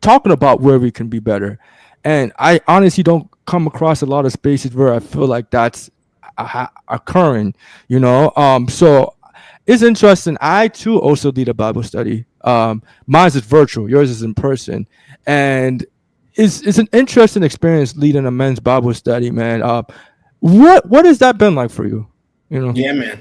talking about where we can be better. And I honestly don't come across a lot of spaces where I feel like that's occurring, so it's interesting. I too also lead a Bible study. Mine's is virtual, yours is in person, and it's an interesting experience leading a men's Bible study, man. What has that been like for you? Yeah, man.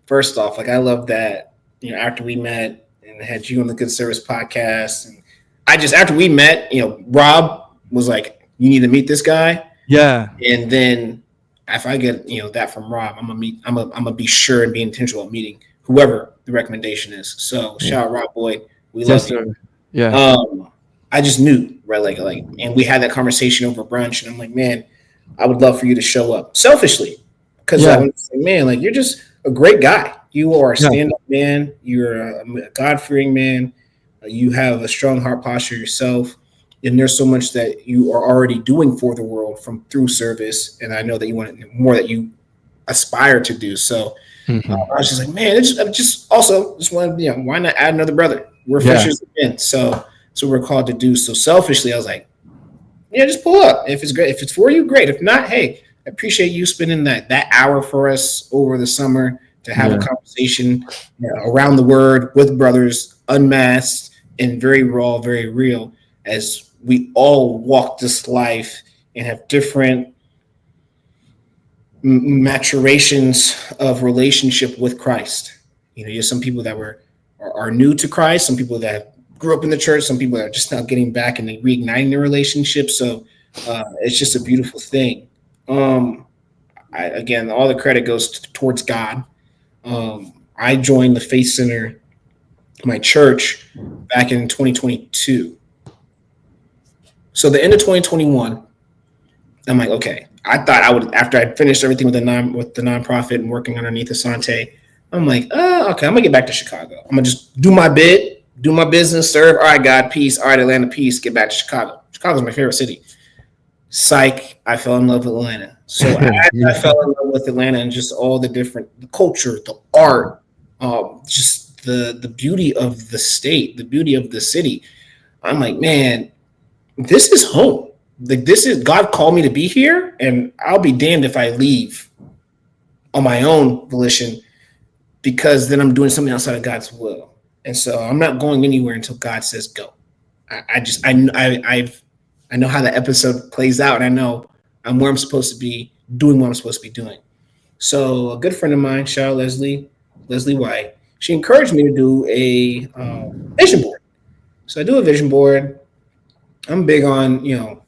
First off, like, I love that, after we met and had you on the Good Service podcast, and after we met, Rob was like, you need to meet this guy. Yeah. And then if I get, that from Rob, I'm gonna be sure and be intentional about meeting whoever the recommendation is. So shout out Rob Boyd. We love you. Yeah. I just knew, right? Like, and we had that conversation over brunch, and I'm like, man, I would love for you to show up selfishly, because I'm like, man, like, you're just a great guy. You are a stand-up man. You're a God-fearing man. You have a strong heart posture yourself, and there's so much that you are already doing for the world through service. And I know that you want more, that you aspire to do. So I was just like, man, I just wanted, why not add another brother? We're fishers again, so we're called to do. So selfishly, I was like, yeah, just pull up. If it's great, if it's for you, great. If not, hey, I appreciate you spending that hour for us over the summer to have a conversation around the word with brothers, unmasked and very raw, very real, as we all walk this life and have different maturations of relationship with Christ. You have some people that are new to Christ, some people that grew up in the church, some people that are just now getting back and reigniting their relationship. So it's just a beautiful thing. Again, all the credit goes towards God. I joined the Faith Center, my church, back in 2022. So the end of 2021, I'm like, okay. I thought I would, after I finished everything with the nonprofit and working underneath Asante, I'm like, oh, okay, I'm gonna get back to Chicago. I'm gonna just do my bit, do my business, serve. All right, God, peace. All right, Atlanta, peace. Get back to Chicago. Chicago's my favorite city. Psych, I fell in love with Atlanta. So I fell in love with Atlanta and just all the culture, the art, just the beauty of the state, the beauty of the city. I'm like, man, this is home. Like, this is, God called me to be here, and I'll be damned if I leave on my own volition, because then I'm doing something outside of God's will. And so I'm not going anywhere until God says go. I know how the episode plays out, and I know I'm where I'm supposed to be, doing what I'm supposed to be doing. So a good friend of mine, shout out Leslie White, she encouraged me to do a vision board. So I do a vision board. I'm big on,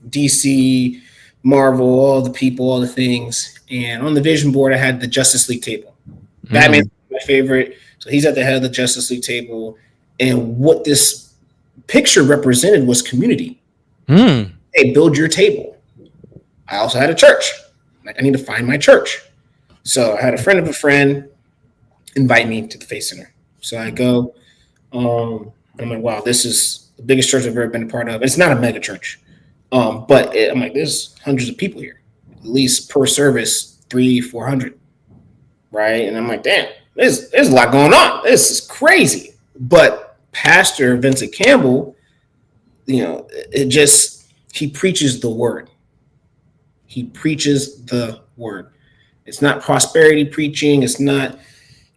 DC, Marvel, all the people, all the things. And on the vision board, I had the Justice League table. Batman's my favorite. So he's at the head of the Justice League table. And what this picture represented was community. Hey, build your table. I also had a church. I need to find my church. So I had a friend of a friend invite me to the Faith Center. So I go. I'm like, wow, this is the biggest church I've ever been a part of. It's not a mega church, but I'm like, there's hundreds of people here, at least per service, 300-400, right? And I'm like, damn, there's a lot going on. This is crazy. But Pastor Vincent Campbell, he preaches the word. He preaches the word. It's not prosperity preaching. It's not,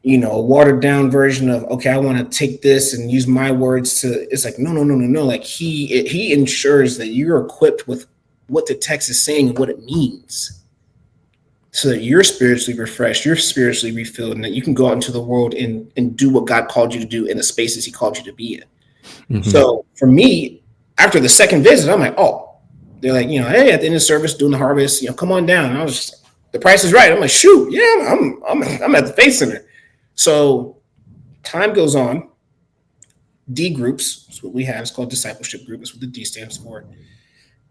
a watered down version of, okay, I want to take this and use my words to, it's like, no. Like he ensures that you're equipped with what the text is saying and what it means, so that you're spiritually refreshed, you're spiritually refilled, and that you can go out into the world and do what God called you to do in the spaces he called you to be in. So for me, after the second visit, I'm like, oh, they're like, hey, at the end of the service, doing the harvest, come on down. And I was just, the price is right. I'm like, shoot, yeah, I'm at the Faith Center. So time goes on. D groups is what we have. It's called discipleship group. That's what the D stands for.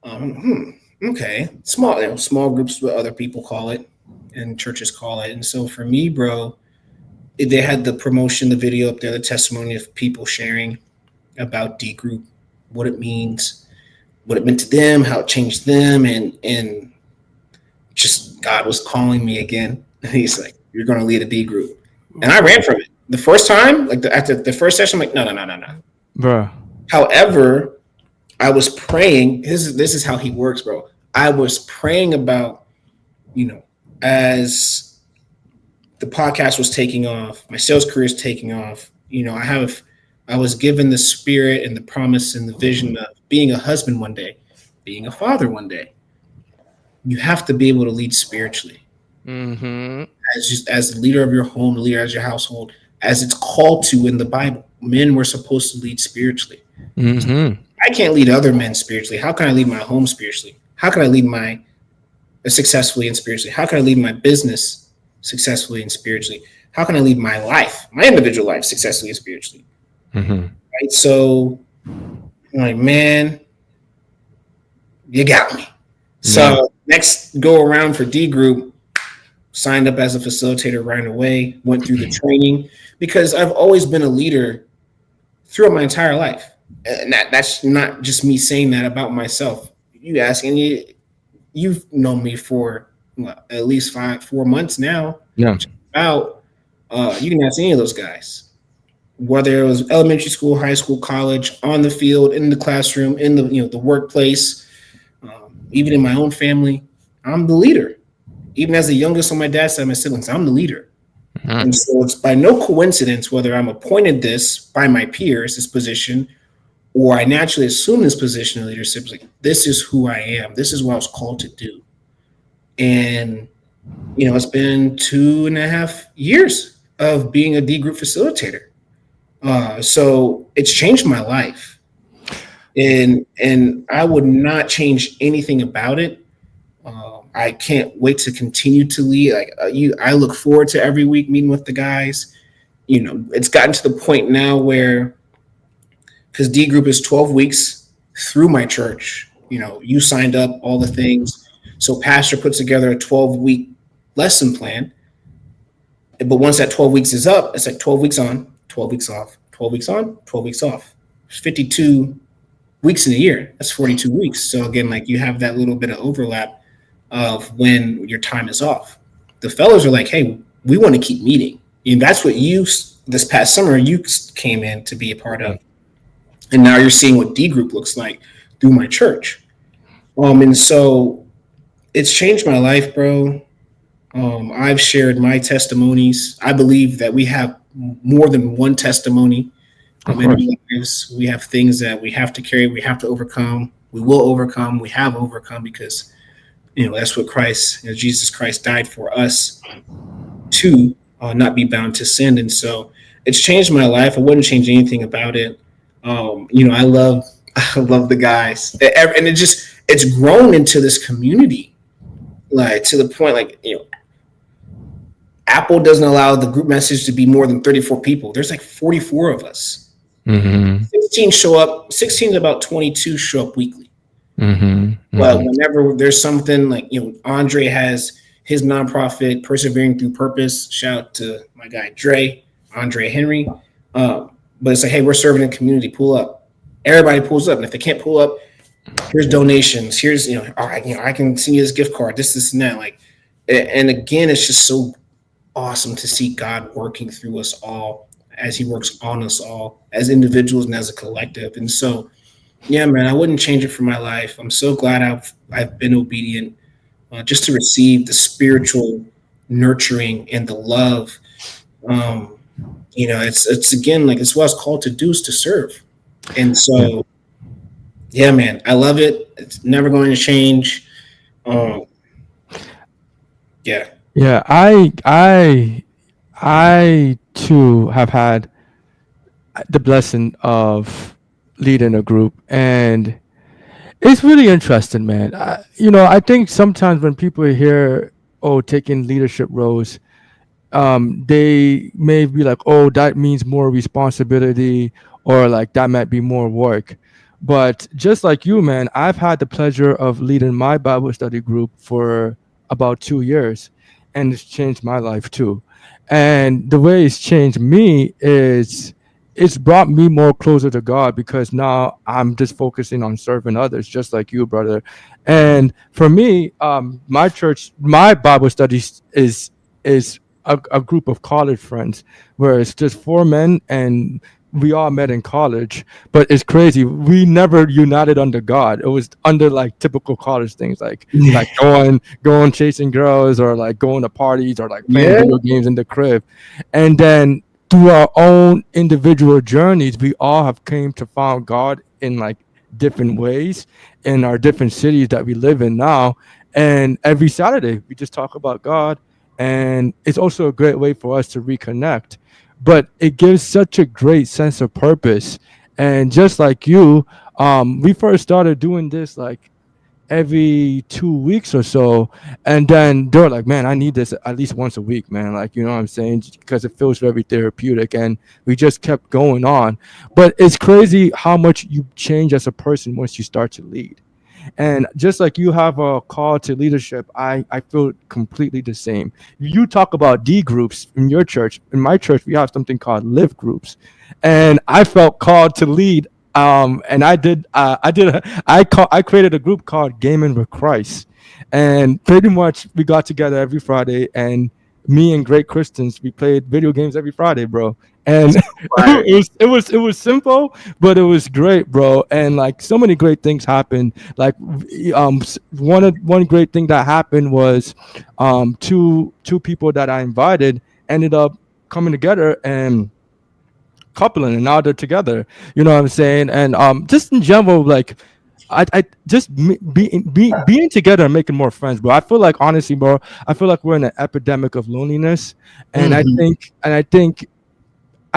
Okay. Small groups is what other people call it and churches call it. And so for me, bro, they had the promotion, the video up there, the testimony of people sharing about D group, what it means, what it meant to them, how it changed them. And just God was calling me again. And he's like, you're going to lead a D group. And I ran from it. The first time, after the first session, I'm like, no. Bro. However, I was praying. This is how he works, bro. I was praying about, as the podcast was taking off, my sales career is taking off. I was given the spirit and the promise and the vision of being a husband one day, being a father one day. You have to be able to lead spiritually. As the leader of your home, the leader of your household, as it's called to in the Bible. Men were supposed to lead spiritually. I can't lead other men spiritually. How can I lead my home spiritually? How can I lead my successfully and spiritually? How can I lead my business successfully and spiritually? How can I lead my life, my individual life, successfully and spiritually? Right. So I'm like, man, you got me. So next go around for D group, signed up as a facilitator right away, went through the training, because I've always been a leader throughout my entire life. And that's not just me saying that about myself. You ask, and you've known me for at least 4 months now. Yeah. You can ask any of those guys, whether it was elementary school, high school, college, on the field, in the classroom, in the workplace, even in my own family. I'm the leader. Even as the youngest on my dad's side, my siblings, I'm the leader. And so it's by no coincidence whether I'm appointed this by my peers, this position, or I naturally assume this position of leadership. Like, this is who I am. This is what I was called to do. And, it's been 2.5 years of being a D group facilitator. So it's changed my life. And I would not change anything about it. I can't wait to continue to lead. I look forward to every week meeting with the guys. it's gotten to the point now where, because D group is 12 weeks through my church, you signed up, all the things. So pastor puts together a 12-week lesson plan. But once that 12 weeks is up, it's like 12 weeks on, 12 weeks off, 12 weeks on, 12 weeks off. There's 52 weeks in a year. That's 42 weeks. So again, like you have that little bit of overlap of when your time is off. The fellows are like, hey, we want to keep meeting. And that's what this past summer, you came in to be a part of. And now you're seeing what D group looks like through my church. And so it's changed my life, bro. I've shared my testimonies. I believe that we have more than one testimony in our lives. We have things that we have to carry, we have to overcome. We will overcome. We have overcome because, that's what Christ, Jesus Christ died for us to not be bound to sin. And so it's changed my life. I wouldn't change anything about it. I love the guys, and it's grown into this community, like to the point, like, Apple doesn't allow the group message to be more than 34 people. There's like 44 of us. 16 show up. 16 to about 22 show up weekly. But whenever there's something like, Andre has his nonprofit, Persevering Through Purpose. Shout out to my guy, Andre Henry. But it's like, hey, we're serving the community. Pull up. Everybody pulls up. And if they can't pull up, here's donations. Here's, I can send you this gift card, this, and that. Like, and again, it's just so awesome to see God working through us all as he works on us all as individuals and as a collective. And so, yeah, man, I wouldn't change it for my life. I'm so glad I've been obedient just to receive the spiritual nurturing and the love. It's again, like it's what I was called to do, is to serve. And so, yeah, man, I love it. It's never going to change. Yeah. Yeah, I too have had the blessing of leading a group, and it's really interesting, man. I think sometimes when people hear, taking leadership roles, they may be like, that means more responsibility, or like that might be more work. But just like you, man, I've had the pleasure of leading my Bible study group for about 2 years, and it's changed my life too. And the way it's changed me is it's brought me more closer to God, because now I'm just focusing on serving others, just like you, brother. And for me, my church, my Bible studies is a group of college friends, where it's just 4 men, and we all met in college. But it's crazy, we never united under God. It was under like typical college things, like going chasing girls, or like going to parties, or like playing video games in the crib. And then through our own individual journeys, we all have came to find God in like different ways in our different cities that we live in now. And every Saturday we just talk about God, and it's also a great way for us to reconnect. But it gives such a great sense of purpose. And just like you, we first started doing this like every 2 weeks or so, and then they're like, man, I need this at least once a week, man, like, you know what I'm saying, because it feels very therapeutic. And we just kept going on. But it's crazy how much you change as a person once you start to lead. And just like you have a call to leadership, I feel completely the same. You talk about D groups in your church. In my church, we have something called live groups, and I felt called to lead. And I created a group called Gaming with Christ, and pretty much we got together every Friday, and me and great Christians, we played video games every Friday, bro. And it was simple, but it was great, bro. And like so many great things happened. Like one great thing that happened was two people that I invited ended up coming together and coupling, and now they're together. You know what I'm saying? And just in general, like I just being together and making more friends, bro. I feel like, honestly, bro, I feel like we're in an epidemic of loneliness, and I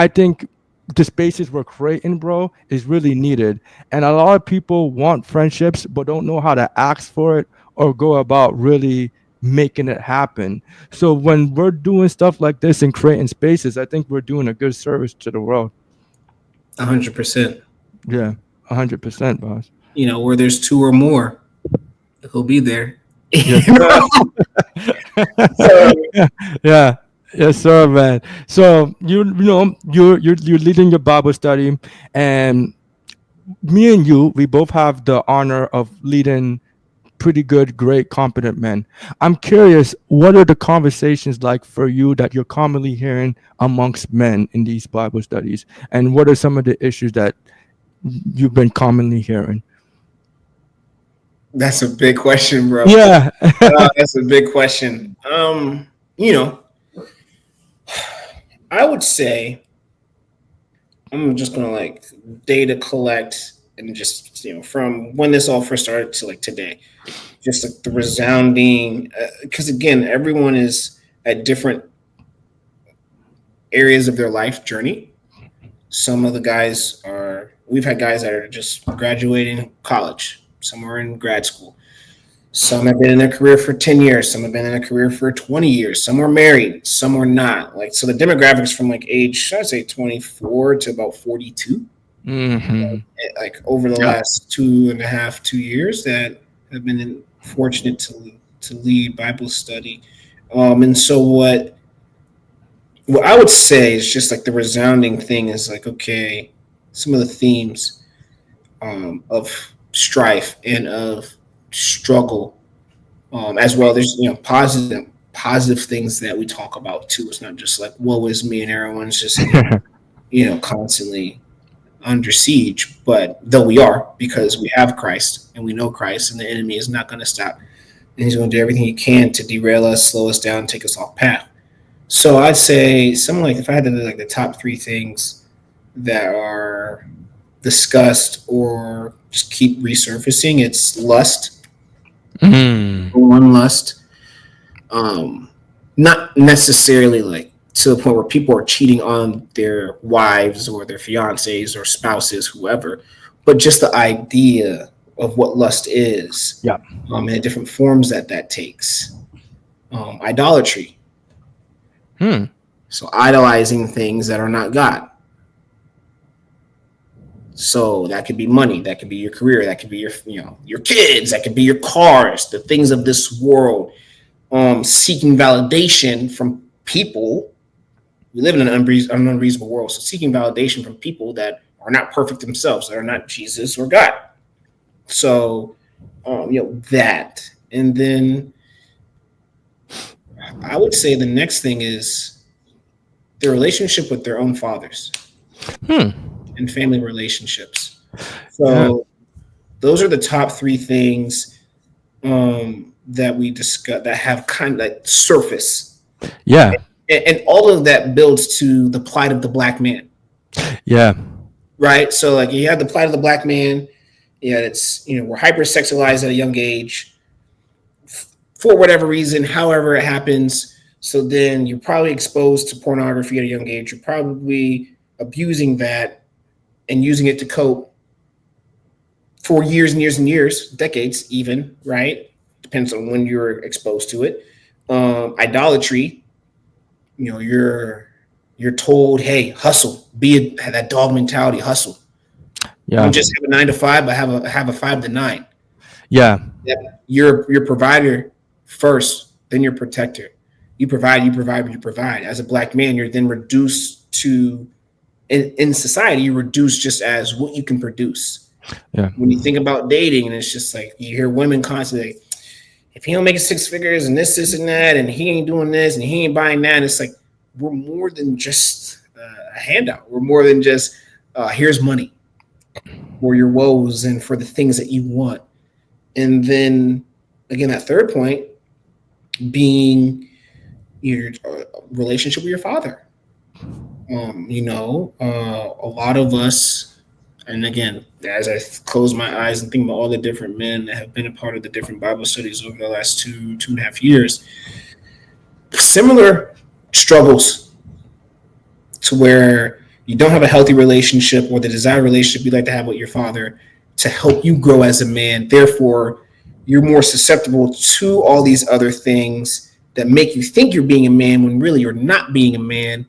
think the spaces we're creating, bro, is really needed. And a lot of people want friendships, but don't know how to ask for it or go about really making it happen. So when we're doing stuff like this and creating spaces, I think we're doing a good service to the world. 100%. Yeah, 100%, boss. You know, where there's two or more, he'll be there. Yes, You sir. know? So Yeah. Yes, sir, man. So you're leading your Bible study, and me and you, we both have the honor of leading pretty good, great, competent men. I'm curious, what are the conversations like for you that you're commonly hearing amongst men in these Bible studies, and what are some of the issues that you've been commonly hearing? that's a big question, bro. Yeah. That's a big question. You know, I would say I'm just gonna like data collect and just from when this all first started to like today, just like the resounding because again, everyone is at different areas of their life journey. Some of the guys we've had guys that are just graduating college, some are in grad school. Some have been in their career for 10 years. Some have been in their career for 20 years. Some are married. Some are not. Like, so the demographics from like age, I'd say 24 to about 42, Mm-hmm. like over the last 2.5 years that have been fortunate to lead Bible study. And so what I would say is just like the resounding thing is like, okay, some of the themes of strife and of struggle as well. There's positive things that we talk about too. It's not just like woe is me and everyone's just constantly under siege, but though we are, because we have Christ and we know Christ, and the enemy is not going to stop, and he's going to do everything he can to derail us, slow us down, take us off path. So I'd say something like, if I had to do like the top three things that are discussed or just keep resurfacing, it's lust. One, lust. Not necessarily like to the point where people are cheating on their wives or their fiancés or spouses, whoever, but just the idea of what lust is. Yeah. And the different forms that takes. Idolatry. So idolizing things that are not God. So that could be money, that could be your career, that could be your kids, that could be your cars, the things of this world. Seeking validation from people. We live in an unreasonable world, so seeking validation from people that are not perfect themselves, that are not Jesus or God. So, that, and then I would say the next thing is their relationship with their own fathers. And family relationships. So those are the top three things that we discuss that have kind of like surface. Yeah. And all of that builds to the plight of the black man. Yeah. Right. So like you have the plight of the black man. Yeah, it's we're hypersexualized at a young age for whatever reason, however it happens. So then you're probably exposed to pornography at a young age. You're probably abusing that and using it to cope for years and years and years, decades even, right? Depends on when you're exposed to it. Idolatry, you're told, hey, hustle, that dog mentality, hustle. Yeah. Don't just have a 9 to 5, but have a 5 to 9. Yeah. Yep. You're your provider first, then your protector. You provide. As a black man, you're then reduced to in society, you're reduced just as what you can produce. Yeah. When you think about dating, and it's just like you hear women constantly, if he don't make 6 figures and this and that, and he ain't doing this and he ain't buying that, and it's like we're more than just a handout. We're more than just here's money for your woes and for the things that you want. And then again, that third point being your relationship with your father. A lot of us, and again, as I close my eyes and think about all the different men that have been a part of the different Bible studies over the last 2.5 years, similar struggles to where you don't have a healthy relationship or the desired relationship you'd like to have with your father to help you grow as a man. Therefore, you're more susceptible to all these other things that make you think you're being a man when really you're not being a man.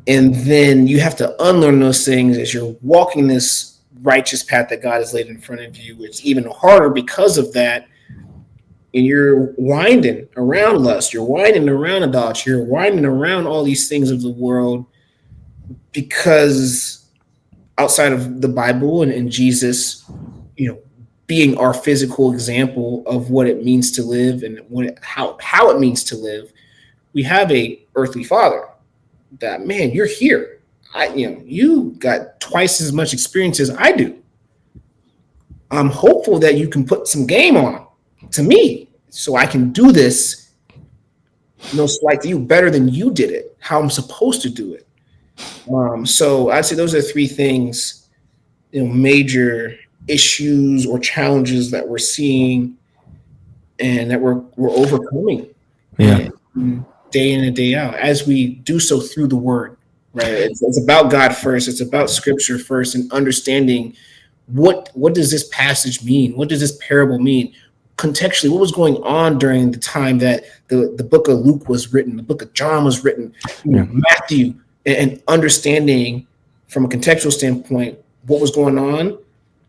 And then you have to unlearn those things as you're walking this righteous path that God has laid in front of you. It's even harder because of that. And you're winding around lust, you're winding around adultery, you're winding around all these things of the world, because outside of the Bible and Jesus, being our physical example of what it means to live and how it means to live, we have a earthly father that, man, you're here. You got twice as much experience as I do. I'm hopeful that you can put some game on to me so I can do this, no slight to you, better than you did it, how I'm supposed to do it. So I'd say those are three things, major issues or challenges that we're seeing and that we're overcoming. Yeah. Day in and day out, as we do so through the word, right? It's about God first. It's about scripture first, and understanding what does this passage mean? What does this parable mean? Contextually, what was going on during the time that the book of Luke was written, the book of John was written, Matthew, and understanding from a contextual standpoint what was going on,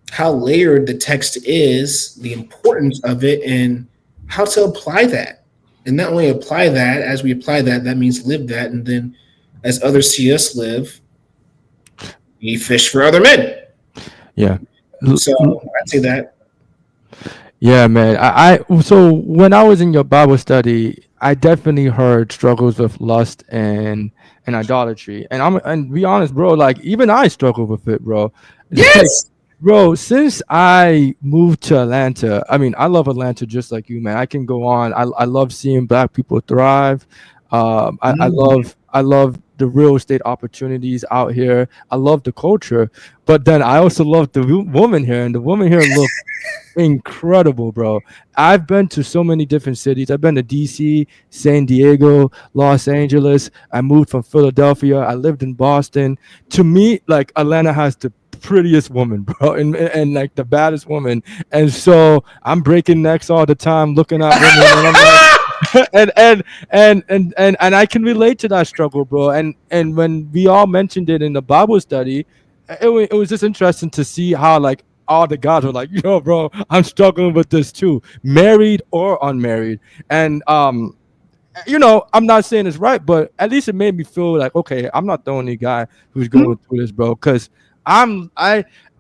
how layered the text is, the importance of it, and how to apply that. And not only apply that, as we apply that, that means live that. And then as others see us live, we fish for other men. Yeah. So I'd say that. Yeah, man. So when I was in your Bible study, I definitely heard struggles with lust and idolatry. And be honest, bro, like even I struggle with it, bro. Yes. Bro, since I moved to Atlanta, I mean, I love Atlanta just like you, man. I can go on. I love seeing Black people thrive. I love the real estate opportunities out here. I love the culture, but then I also love the woman here, and the woman here look incredible, bro. I've been to so many different cities. I've been to DC, San Diego, Los Angeles. I moved from Philadelphia. I lived in Boston. To me, like Atlanta has the prettiest woman, bro, and like the baddest woman. And so I'm breaking necks all the time looking at women, and I'm like, and I can relate to that struggle, bro. And when we all mentioned it in the Bible study, it was just interesting to see how like all the guys were like, yo, bro, I'm struggling with this too, married or unmarried. And I'm not saying it's right, but at least it made me feel like, okay, I'm not the only guy who's going through this, bro. Because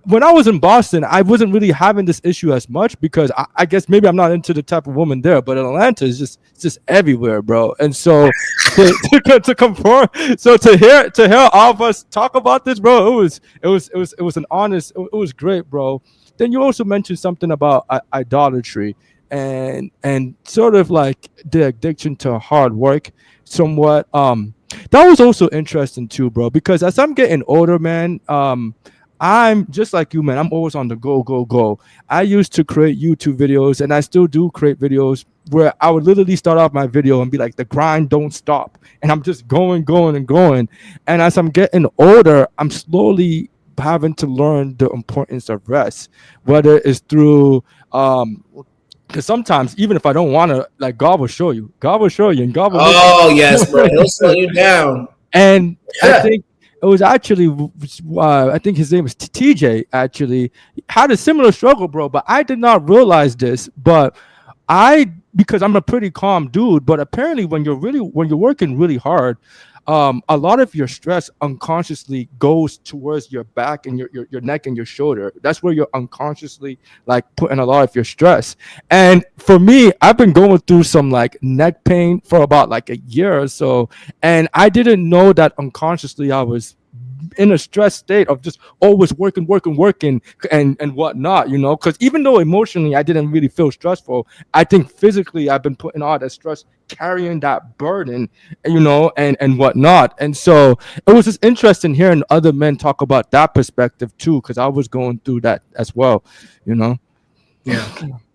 when I was in Boston, I wasn't really having this issue as much because I guess maybe I'm not into the type of woman there, but Atlanta is just everywhere, bro. And so to conform, so to hear all of us talk about this, bro, it was an honest, it was great, bro. Then you also mentioned something about idolatry and sort of like the addiction to hard work, somewhat. That was also interesting too, bro, because as I'm getting older, man, I'm just like you, man. I'm always on the go. I used to create YouTube videos, and I still do create videos where I would literally start off my video and be like, the grind don't stop. And I'm just going. And as I'm getting older, I'm slowly having to learn the importance of rest, whether it's through because sometimes even if I don't want to, like, God will show you, and God will yes, bro, he'll slow you down. And I think it was actually, I think his name was TJ, actually had a similar struggle, bro. But I did not realize this. But because I'm a pretty calm dude, but apparently when you're working really hard, a lot of your stress unconsciously goes towards your back and your neck and your shoulder. That's where you're unconsciously like putting a lot of your stress. And for me, I've been going through some like neck pain for about like a year or so, and I didn't know that unconsciously I was in a stress state of just always working and whatnot, because even though emotionally I didn't really feel stressful, I think physically I've been putting all that stress, carrying that burden, and whatnot. And so it was just interesting hearing other men talk about that perspective too, because I was going through that as well. Yeah.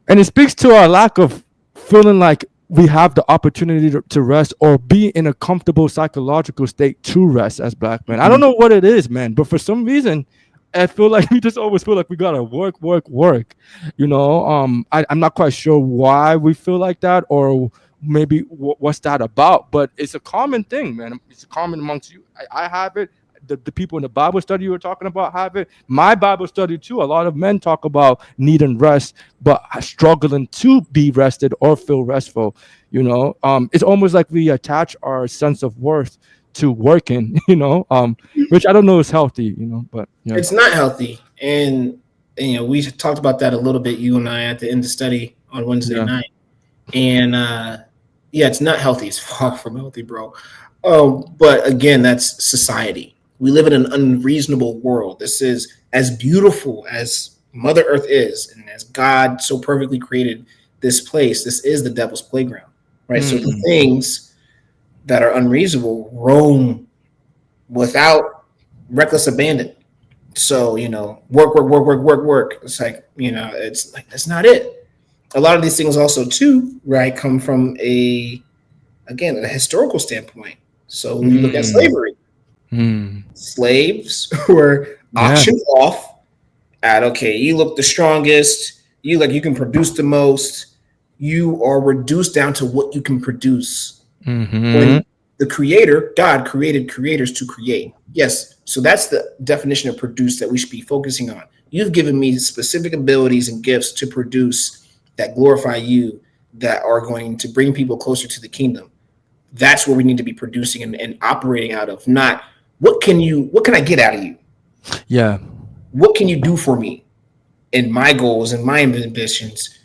And it speaks to our lack of feeling like we have the opportunity to rest or be in a comfortable psychological state to rest as Black men. I don't know what it is, man, but for some reason I feel like we just always feel like we gotta work, work, work. I'm not quite sure why we feel like that, or maybe what's that about. But it's a common thing, man. It's common amongst you. I have it. The people in the Bible study you were talking about have it. My Bible study too. A lot of men talk about need and rest, but struggling to be rested or feel restful. It's almost like we attach our sense of worth to working. Which I don't know is healthy. But yeah. It's not healthy, and we talked about that a little bit, you and I, at the end of study on Wednesday Yeah. night, and yeah, it's not healthy. It's far from healthy, bro. But again, that's society. We live in an unreasonable world. This is as beautiful as Mother Earth is, and as God so perfectly created this place. This is the devil's playground, right? So the things that are unreasonable roam without reckless abandon. So, work, work, work, work, work, work. It's like, it's like, that's not it. A lot of these things also too, right, come from a historical standpoint. So when you look at slavery, slaves were auctioned off at, okay, you look the strongest, you can produce the most, you are reduced down to what you can produce. When the creator, God, created creators to create. Yes. So that's the definition of produce that we should be focusing on. You've given me specific abilities and gifts to produce that glorify you, that are going to bring people closer to the kingdom. That's where we need to be producing and operating out of. Not what can I get out of you? Yeah. What can you do for me and my goals and my ambitions?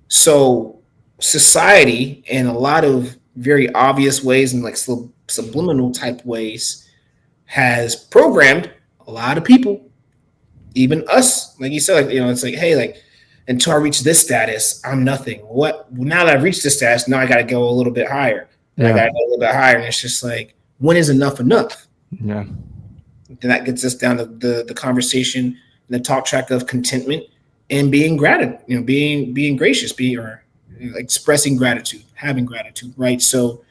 So society, in a lot of very obvious ways and like subliminal type ways, has programmed a lot of people, even us, like you said, like, it's like, hey, like, until I reach this status, I'm nothing. What now that I've reached this status, now I got to go a little bit higher. I got to go a little bit higher, and it's just like, when is enough enough? Yeah. Then that gets us down to the conversation and the talk track of contentment and being gratitude, being gracious, expressing gratitude, having gratitude, right? So,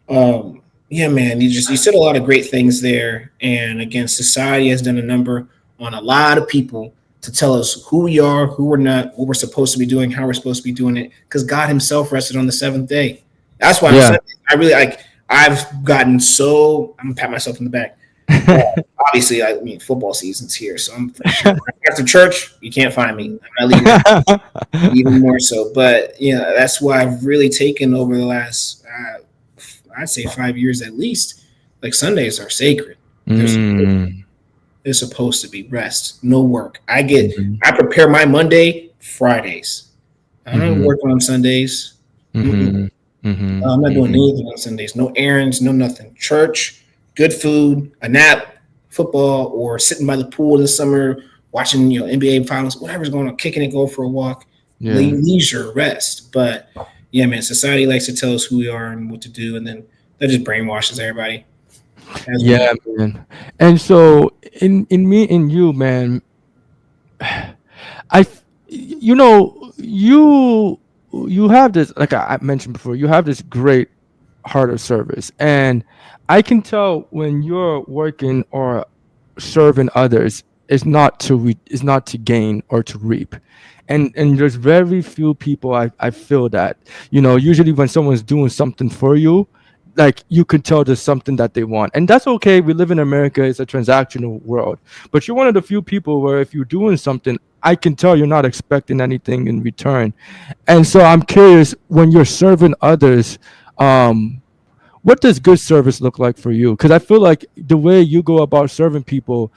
yeah, man, you said a lot of great things there. And again, society has done a number on a lot of people to tell us who we are, who we're not, what we're supposed to be doing, how we're supposed to be doing it, because God Himself rested on the seventh day. That's why I really like. I've gotten so. I'm gonna pat myself in the back. Obviously, I mean, football season's here, so I'm for sure. After church, you can't find me. I'm not leaving even more so. But that's why I've really taken over the last, I'd say 5 years at least. Like, Sundays are sacred. They're supposed to be rest, no work. I prepare my Monday, Fridays. I don't work on Sundays. I'm not doing anything on Sundays. No errands, no nothing. Church, good food, a nap, football, or sitting by the pool in the summer, watching NBA finals, whatever's going on, kicking it, go for a walk, leisure, rest. But yeah, man, society likes to tell us who we are and what to do, and then that just brainwashes everybody. Yeah, man. And so in me and you, man, you have this, like I mentioned before, you have this great heart of service, and I can tell when you're working or serving others is not to gain or to reap. And there's very few people I feel that, usually when someone's doing something for you, like, you could tell there's something that they want, and that's okay. We live in America. It's a transactional world, but you're one of the few people where if you're doing something, I can tell you're not expecting anything in return. And so I'm curious, when you're serving others, what does good service look like for you? Because I feel like the way you go about serving people,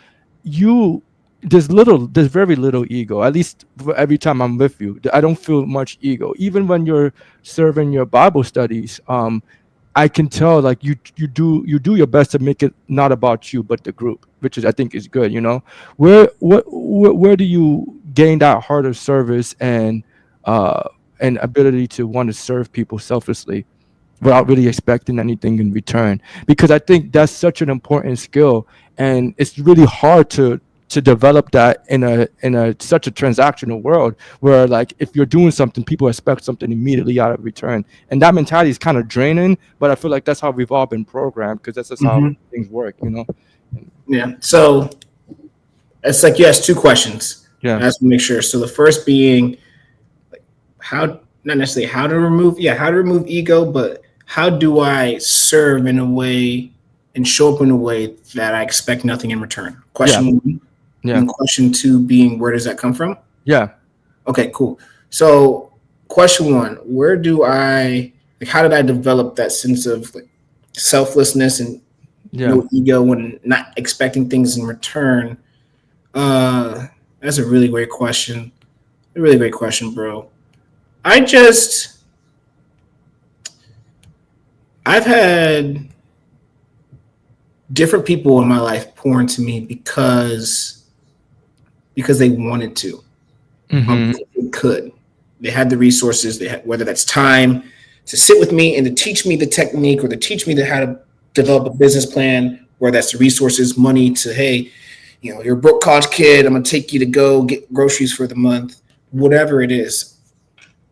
there's very little ego. At least every time I'm with you, I don't feel much ego. Even when you're serving your Bible studies, I can tell, like, you do your best to make it not about you but the group, which I think is good. Where do you gain that heart of service and ability to want to serve people selflessly without really expecting anything in return? Because I think that's such an important skill, and it's really hard to develop that in a such a transactional world where, like, if you're doing something, people expect something immediately out of return, and that mentality is kind of draining. But I feel like that's how we've all been programmed, because that's just how things work. Yeah. So It's like you asked two questions. Yeah. I have to make sure. So the first being like how, not necessarily how to remove, how to remove ego, but how do I serve in a way and show up in a way that I expect nothing in return? Question one. Yeah. And question two being, where does that come from? Yeah. Okay, cool. So question one, where do I, like, how did I develop that sense of like selflessness and no ego when not expecting things in return? That's a really great question. A really great question, bro. I've had different people in my life pour into me because they wanted to. They could. They had the resources. They had, whether that's time to sit with me and to teach me the technique, or to teach me how to develop a business plan, where that's the resources, money to, hey, you're a broke college kid, I'm gonna take you to go get groceries for the month, whatever it is.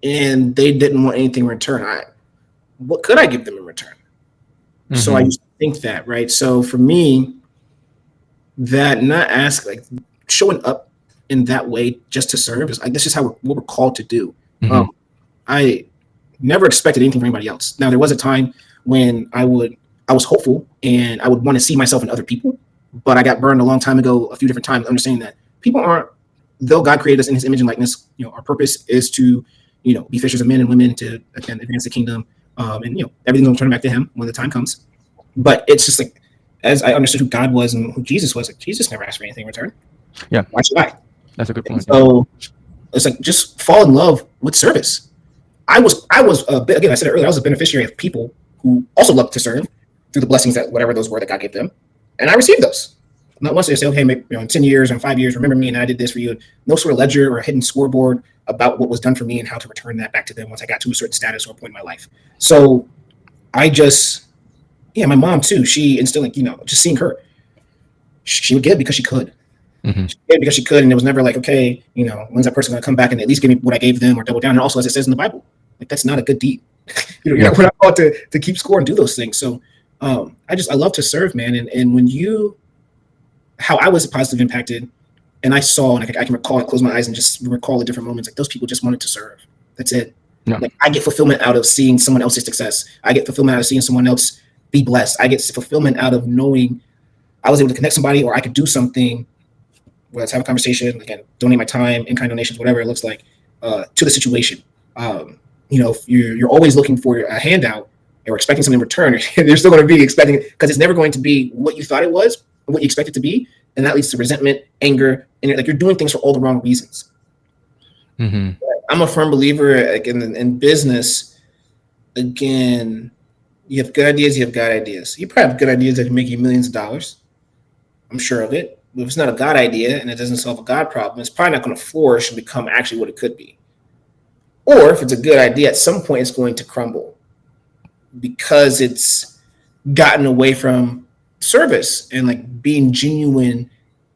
And they didn't want anything in return. What could I give them in return? So I used to think that, right? So for me, that not ask, like showing up in that way just to serve is like, this is what we're called to do. I never expected anything from anybody else. Now there was a time when I was hopeful and I would want to see myself in other people, but I got burned a long time ago, a few different times, understanding that people aren't, though God created us in his image and likeness, our purpose is to, be fishers of men and women to, again, advance the kingdom. And everything's gonna turn back to him when the time comes. But it's just like, as I understood who God was and who Jesus was, like Jesus never asked for anything in return. Yeah. Why should I? That's a good point. So it's like, just fall in love with service. I was a bit, again, I said it earlier, I was a beneficiary of people who also loved to serve through the blessings that whatever those were that God gave them. And I received those. Not once they say, okay, maybe, in 10 years or in 5 years, remember me and I did this for you. No sort of ledger or a hidden scoreboard about what was done for me and how to return that back to them once I got to a certain status or point in my life. So I just, my mom too, she instilled, like, just seeing her, she would give because she could. She gave because she could. And it was never like, okay, when's that person going to come back and at least give me what I gave them or double down? And also, as it says in the Bible, like, that's not a good deed. We're not called to keep score and do those things. So I love to serve, man. And how I was positively impacted, and I saw, and I can recall, I close my eyes and just recall the different moments. Like, those people just wanted to serve. That's it. Yeah. Like, I get fulfillment out of seeing someone else's success. I get fulfillment out of seeing someone else be blessed. I get fulfillment out of knowing I was able to connect somebody, or I could do something, whether it's have a conversation, again, donate my time, in-kind donations, whatever it looks like, to the situation. If you're always looking for a handout or expecting something in return, you're still going to be expecting it, because it's never going to be what you thought it was, what you expect it to be, and that leads to resentment, anger, and you're doing things for all the wrong reasons. I'm a firm believer, like, in business. Again, you have good ideas, you have God ideas. You probably have good ideas that can make you millions of dollars. I'm sure of it. But if it's not a God idea and it doesn't solve a God problem, it's probably not going to flourish and become actually what it could be. Or if it's a good idea, at some point it's going to crumble because it's gotten away from service and like being genuine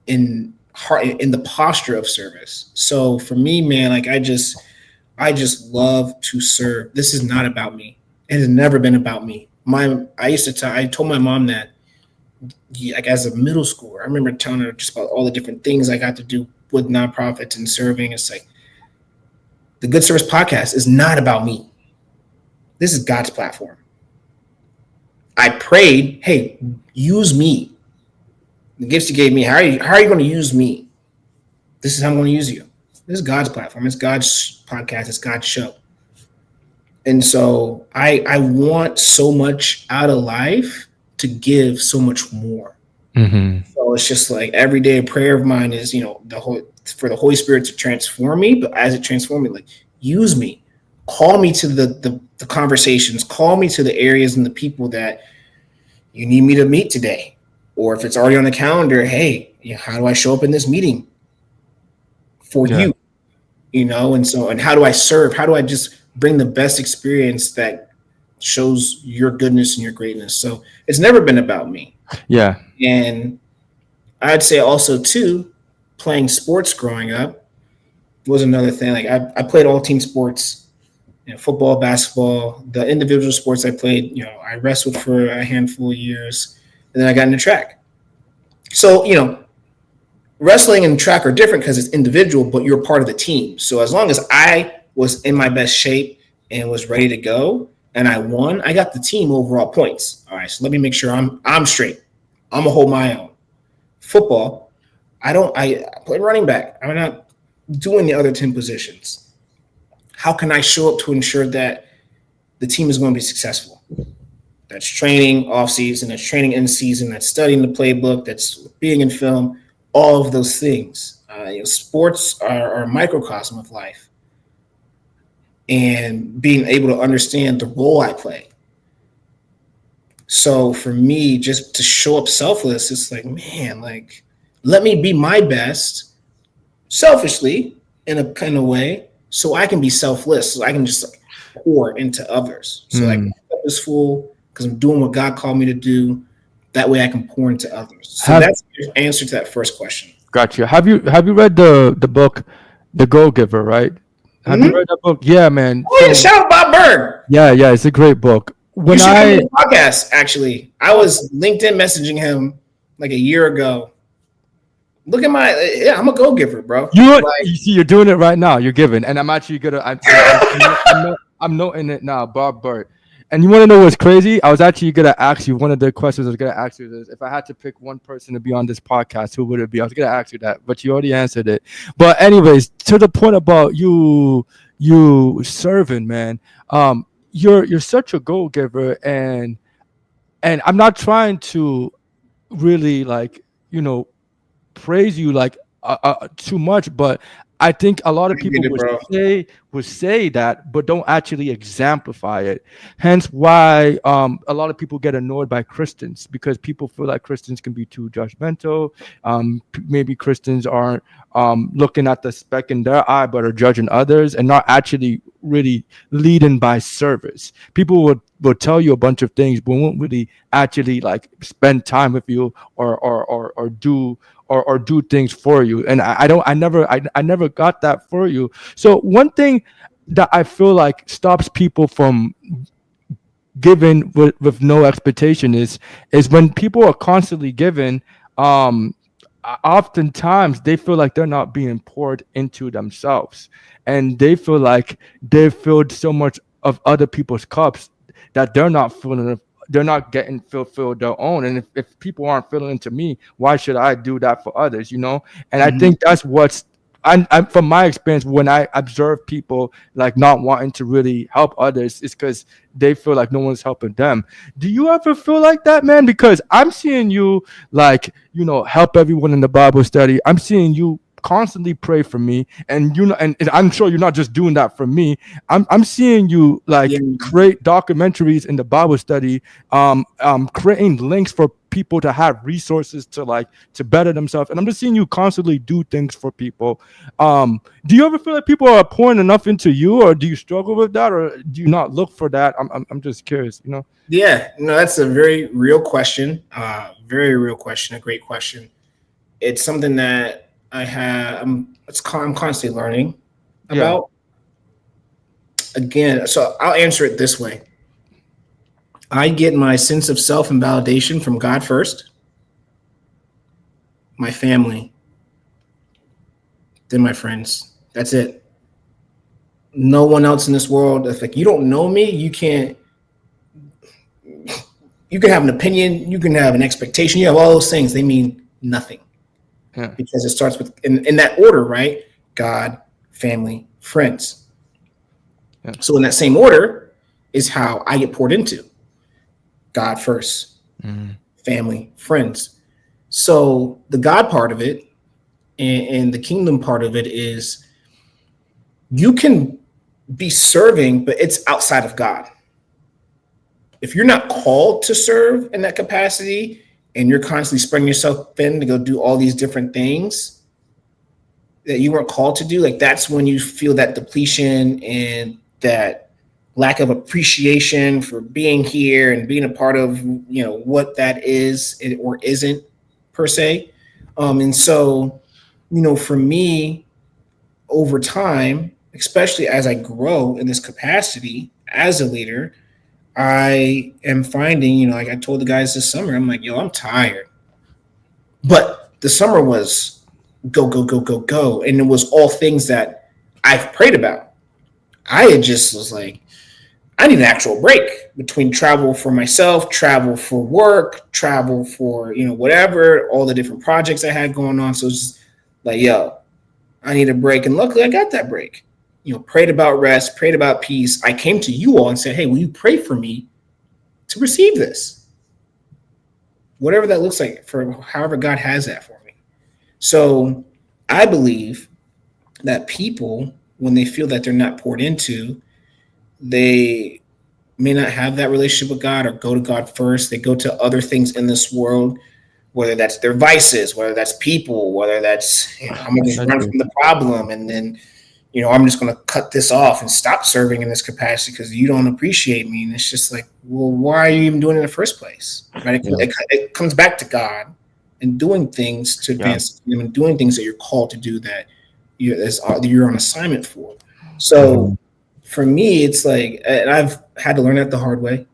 in heart, in the posture of service. So for me, man, like, I just love to serve. This is not about me. It has never been about me. I told my mom that, like, as a middle schooler, I remember telling her just about all the different things I got to do with nonprofits and serving. It's like, the Good Service podcast is not about me. This is God's platform. I prayed, hey, use me. The gifts you gave me, how are you going to use me? This is how I'm going to use you. This is God's platform. It's God's podcast. It's God's show. And so I want so much out of life to give so much more. So it's just like, every day a prayer of mine is, for the Holy Spirit to transform me, but as it transforms me, like, use me, call me to the conversations, call me to the areas and the people that you need me to meet today. Or if it's already on the calendar, hey, how do I show up in this meeting for you? And how do I serve? How do I just bring the best experience that shows your goodness and your greatness? So it's never been about me. Yeah. And I'd say also too, playing sports growing up was another thing. Like, I played all team sports, football, basketball. The individual sports I played, I wrestled for a handful of years, and then I got into track. So, wrestling and track are different because it's individual, but you're part of the team. So as long as I was in my best shape and was ready to go and I won, I got the team overall points. All right, so let me make sure I'm straight. I'm gonna hold my own. Football, I play running back. I'm not doing the other 10 positions. How can I show up to ensure that the team is going to be successful? That's training off season, that's training in season, that's studying the playbook, that's being in film, all of those things. Sports are a microcosm of life. And being able to understand the role I play. So for me, just to show up selfless, it's like, man, like, let me be my best selfishly in a kind of way so I can be selfless, so I can just like pour into others. So like, my cup is full because I'm doing what God called me to do. That way I can pour into others. So that's the answer to that first question. Gotcha. Have you read the book, The Go Giver, right? Have you read that book? Yeah, man. Oh, yeah, shout out Bob Berg. Yeah, it's a great book. When you should come on the podcast, actually. I was LinkedIn messaging him like a year ago. Look at I'm a go-giver, bro. You see, you're doing it right now. You're giving. And I'm actually I'm noting it now, Bob Berg. And you want to know what's crazy? I was actually going to ask you, one of the questions I was going to ask you is, if I had to pick one person to be on this podcast, who would it be? I was going to ask you that, but you already answered it. But anyways, to the point about you serving, man, you're such a go-giver, and I'm not trying to really praise you too much, but I think a lot of people would say that, but don't actually exemplify it. Hence why a lot of people get annoyed by Christians, because people feel like Christians can be too judgmental. Maybe Christians aren't looking at the speck in their eye, but are judging others and not actually really leading by service. People would tell you a bunch of things, but won't really actually spend time with you or do things for you. And I never got that for you. So one thing that I feel like stops people from giving with no expectation is when people are constantly giving, oftentimes they feel like they're not being poured into themselves, and they feel like they've filled so much of other people's cups that they're not getting filled their own. And if people aren't filling into me, why should I do that for others? And I think that's what's I'm from my experience, when I observe people not wanting to really help others, it's because they feel like no one's helping them. Do you ever feel like that, man? Because I'm seeing you help everyone in the Bible study. I'm seeing you constantly pray for me, and and I'm sure you're not just doing that for me. I'm seeing you create documentaries in the Bible study, creating links for people to have resources to better themselves, and I'm just seeing you constantly do things for people. Do you ever feel like people are pouring enough into you, or do you struggle with that, or do you not look for that? I'm just curious, Yeah, no, that's a very real question. Very real question. A great question. It's something that I'm constantly learning about. Again, so I'll answer it this way. I get my sense of self and validation from God first, my family, then my friends. That's it. No one else in this world. If you don't know me, you can have an opinion, you can have an expectation, you have all those things. They mean nothing. Yeah. Because it starts with in that order, right? God, family, friends. Yeah. So in that same order is how I get poured into. God first, family, friends. So the God part of it and the kingdom part of it is you can be serving, but it's outside of God. If you're not called to serve in that capacity, and you're constantly spreading yourself thin to go do all these different things that you weren't called to do, that's when you feel that depletion and that lack of appreciation for being here and being a part of, what that is or isn't per se. And so, for me, over time, especially as I grow in this capacity as a leader, I am finding, like I told the guys this summer, I'm like, I'm tired. But the summer was go, go, go, go, go. And it was all things that I've prayed about. I had just was like, I need an actual break between travel for myself, travel for work, travel for, whatever, all the different projects I had going on. So it's just like, yo, I need a break. And luckily I got that break. Prayed about rest, prayed about peace. I came to you all and said, hey, will you pray for me to receive this? Whatever that looks like, for however God has that for me. So I believe that people, when they feel that they're not poured into, they may not have that relationship with God or go to God first. They go to other things in this world, whether that's their vices, whether that's people, whether that's, I'm going to just run from the problem. And then, I'm just going to cut this off and stop serving in this capacity because you don't appreciate me. And it's just like, well, why are you even doing it in the first place? Right? It comes back to God and doing things to advance Him and doing things that you're called to do that you're on assignment for. So for me, it's like, and I've had to learn that the hard way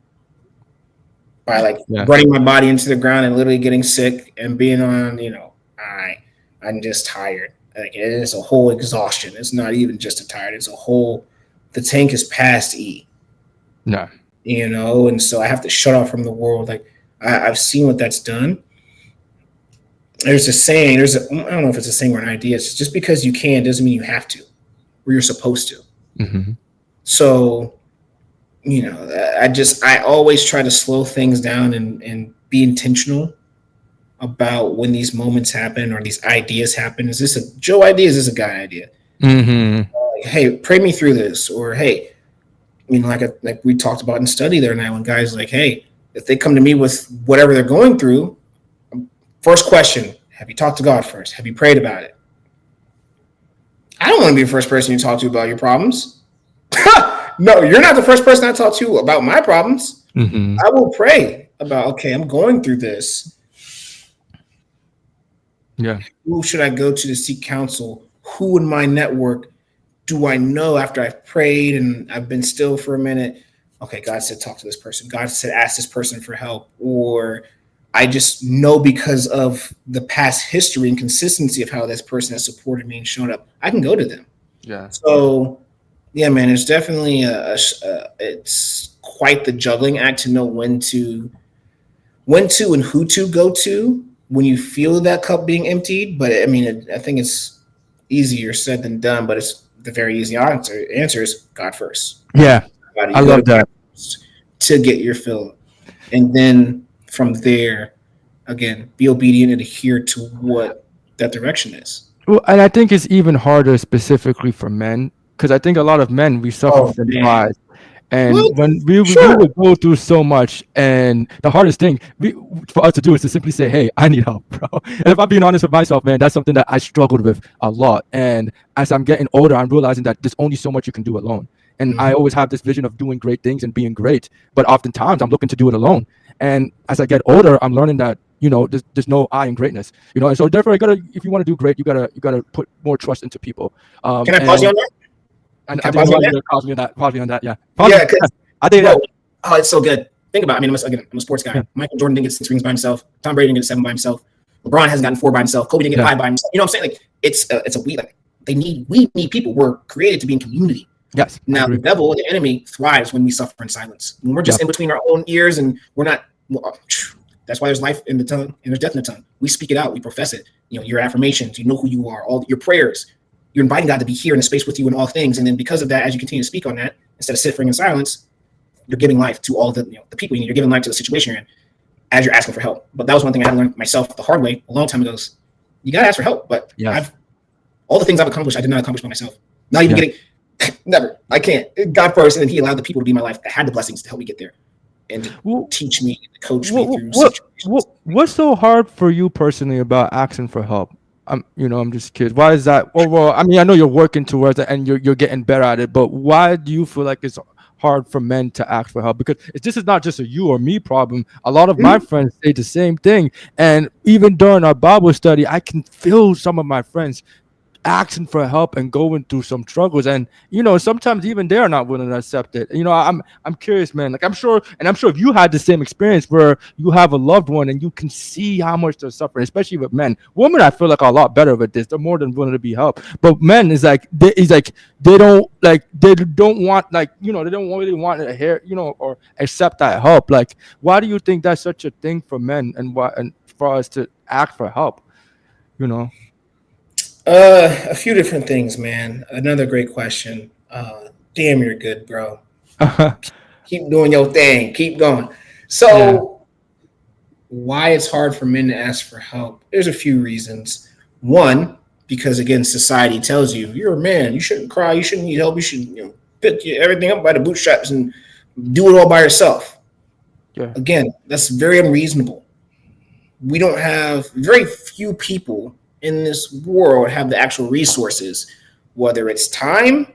by running my body into the ground and literally getting sick and being on, I'm just tired. Like, it is a whole exhaustion. It's not even just a tired. It's a whole, the tank is past E. No. And so I have to shut off from the world. Like, I've seen what that's done. There's a saying, I don't know if it's a saying or an idea. It's just because you can doesn't mean you have to, or you're supposed to. Mm-hmm. So, I always try to slow things down and be intentional about when these moments happen or these ideas happen. Is this a Joe idea? Is this a guy idea? Mm-hmm. Hey, pray me through this. Or, hey, like we talked about in study the other night when guys like, hey, if they come to me with whatever they're going through, first question, have you talked to God first? Have you prayed about it? I don't want to be the first person you talk to about your problems. No, you're not the first person I talk to about my problems. Mm-hmm. I will pray about, okay, I'm going through this. Yeah. Who should I go to seek counsel? Who in my network do I know after I've prayed and I've been still for a minute? Okay, God said, talk to this person. God said, ask this person for help. Or I just know because of the past history and consistency of how this person has supported me and shown up, I can go to them. Yeah. So, yeah, man, it's definitely it's quite the juggling act to know when to and who to go to when you feel that cup being emptied. But I mean, I think it's easier said than done, but it's the very easy answer is God first. Yeah. I love that. To get your fill. And then from there, again, be obedient and adhere to what that direction is. Well, and I think it's even harder specifically for men, because I think a lot of men, we suffer from pride. And when we would go through so much, and the hardest thing for us to do is to simply say, hey, I need help, bro. And if I'm being honest with myself, man, that's something that I struggled with a lot. And as I'm getting older, I'm realizing that there's only so much you can do alone. And I always have this vision of doing great things and being great. But oftentimes I'm looking to do it alone. And as I get older, I'm learning that, there's no I in greatness. And so therefore if you want to do great, you gotta put more trust into people. Can I pause you on that? And I think you're going to pause me on that. Yeah. I think it's so good. Think about it. I mean, I'm a sports guy. Yeah. Michael Jordan didn't get 6 rings by himself. Tom Brady didn't get 7 by himself. LeBron hasn't gotten 4 by himself. Kobe didn't get 5 by himself. You know what I'm saying? Like, we need people. We're created to be in community. Yes. Now the devil, the enemy, thrives when we suffer in silence. When we're just in between our own ears and we're not. That's why there's life in the tongue and there's death in the tongue. We speak it out. We profess it. Your affirmations. You know who you are. All your prayers. You're inviting God to be here in the space with you in all things. And then because of that, as you continue to speak on that, instead of suffering in silence, you're giving life to all the people you need. You're giving life to the situation you're in as you're asking for help. But that was one thing I had to learn myself the hard way a long time ago. You got to ask for help. But all the things I've accomplished, I did not accomplish by myself. Not even getting, never. I can't. God first, and then He allowed the people to be in my life that had the blessings to help me get there and to teach me, to coach me through situations. What's so hard for you personally about asking for help? I'm just curious. Why is that? Well, I mean, I know you're working towards it and you're getting better at it, but why do you feel like it's hard for men to ask for help? Because this is not just a you or me problem. A lot of my friends say the same thing. And even during our Bible study, I can feel some of my friends asking for help and going through some struggles, and sometimes even they are not willing to accept it. I'm curious, man. Like, I'm sure if you had the same experience where you have a loved one and you can see how much they're suffering, especially with men. Women, I feel like, are a lot better with this. They're more than willing to be helped, but men is like they don't want, like, they don't really want to hear, or accept that help. Like, why do you think that's such a thing for men, and for us to ask for help, you know? A few different things, man. Another great question. Damn, you're good, bro. Keep doing your thing. Keep going. So, why it's hard for men to ask for help? There's a few reasons. One, because again, society tells you you're a man. You shouldn't cry. You shouldn't need help. You should, pick everything up by the bootstraps and do it all by yourself. Yeah. Again, that's very unreasonable. We don't have very few people in this world have the actual resources, whether it's time,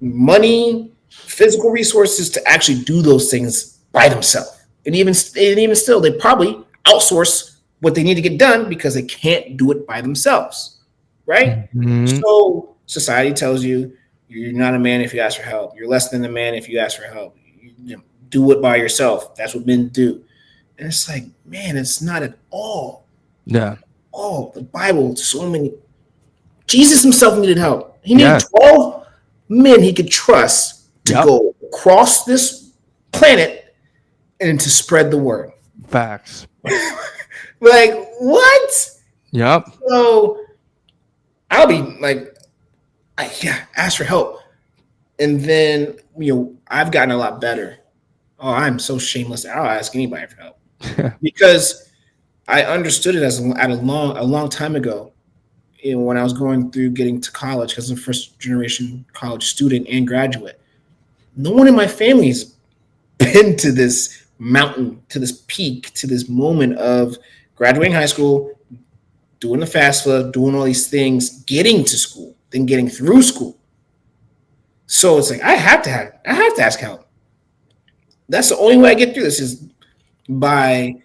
money, physical resources, to actually do those things by themselves. And even still, they probably outsource what they need to get done because they can't do it by themselves, right? Mm-hmm. So society tells you you're not a man if you ask for help. You're less than a man if you ask for help. You do it by yourself. That's what men do. And it's like, man, it's not at all. Yeah. Oh, the Bible, so many. Jesus himself needed help. He needed 12 men he could trust to go across this planet and to spread the word. Facts. Like, what? Yep. So I'll be like, ask for help. And then, I've gotten a lot better. Oh, I'm so shameless. I'll ask anybody for help. Because I understood it a long time ago, when I was going through getting to college, because I'm a first generation college student and graduate. No one in my family's been to this mountain, to this peak, to this moment of graduating high school, doing the FAFSA, doing all these things, getting to school, then getting through school. So it's like I have to ask help. That's the only way I get through this, is by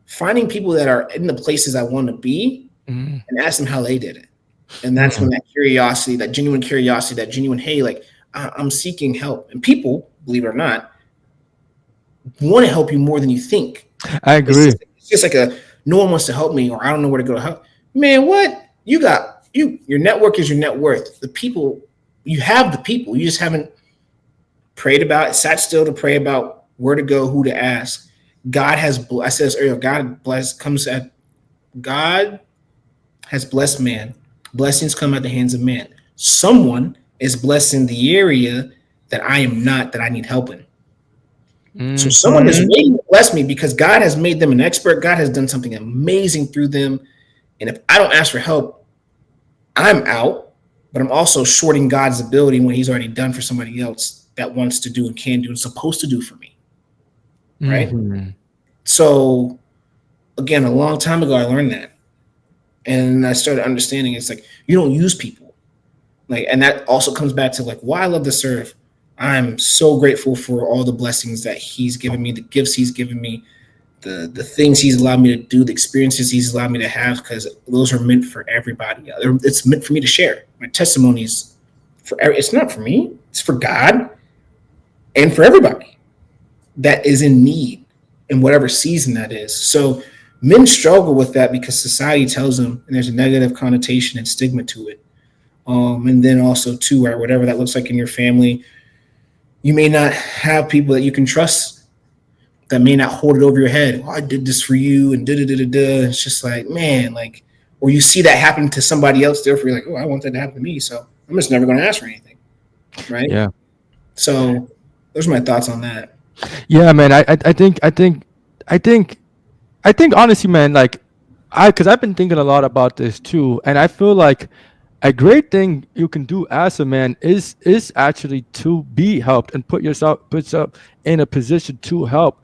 finding people that are in the places I want to be and ask them how they did it. And that's when that curiosity, that genuine, hey, like, I'm seeking help. And people, believe it or not, want to help you more than you think. I agree. It's just like no one wants to help me, or I don't know where to go to help. Man, what? Your network is your net worth. The people, you have the people. You just haven't sat still to pray about where to go, who to ask. God has, I said this earlier, God has blessed man. Blessings come at the hands of man. Someone is blessing the area that I am not, that I need help in. So someone is waiting to bless me because God has made them an expert. God has done something amazing through them. And if I don't ask for help, I'm out, but I'm also shorting God's ability when he's already done for somebody else that wants to do and can do and supposed to do for me. Right? So again, a long time ago, I learned that. And I started understanding it's like, you don't use people. Like, and that also comes back to like why I love to serve. I'm so grateful for all the blessings that he's given me, the gifts he's given me, the things he's allowed me to do, the experiences he's allowed me to have, because those are meant for everybody. It's meant for me to share. My testimonies it's not for me, it's for God and for everybody that is in need in whatever season that is. So men struggle with that because society tells them, and there's a negative connotation and stigma to it. And then also too, or whatever that looks like in your family, you may not have people that you can trust that may not hold it over your head. Oh, I did this for you and da-da-da-da-da. It's just like, man, like, or you see that happen to somebody else, therefore you're like, oh, I want that to happen to me. So I'm just never going to ask for anything. Right. Yeah. So those are my thoughts on that. Yeah, man. I think honestly, man, like because I've been thinking a lot about this too. And I feel like a great thing you can do as a man is actually to be helped and puts yourself in a position to help,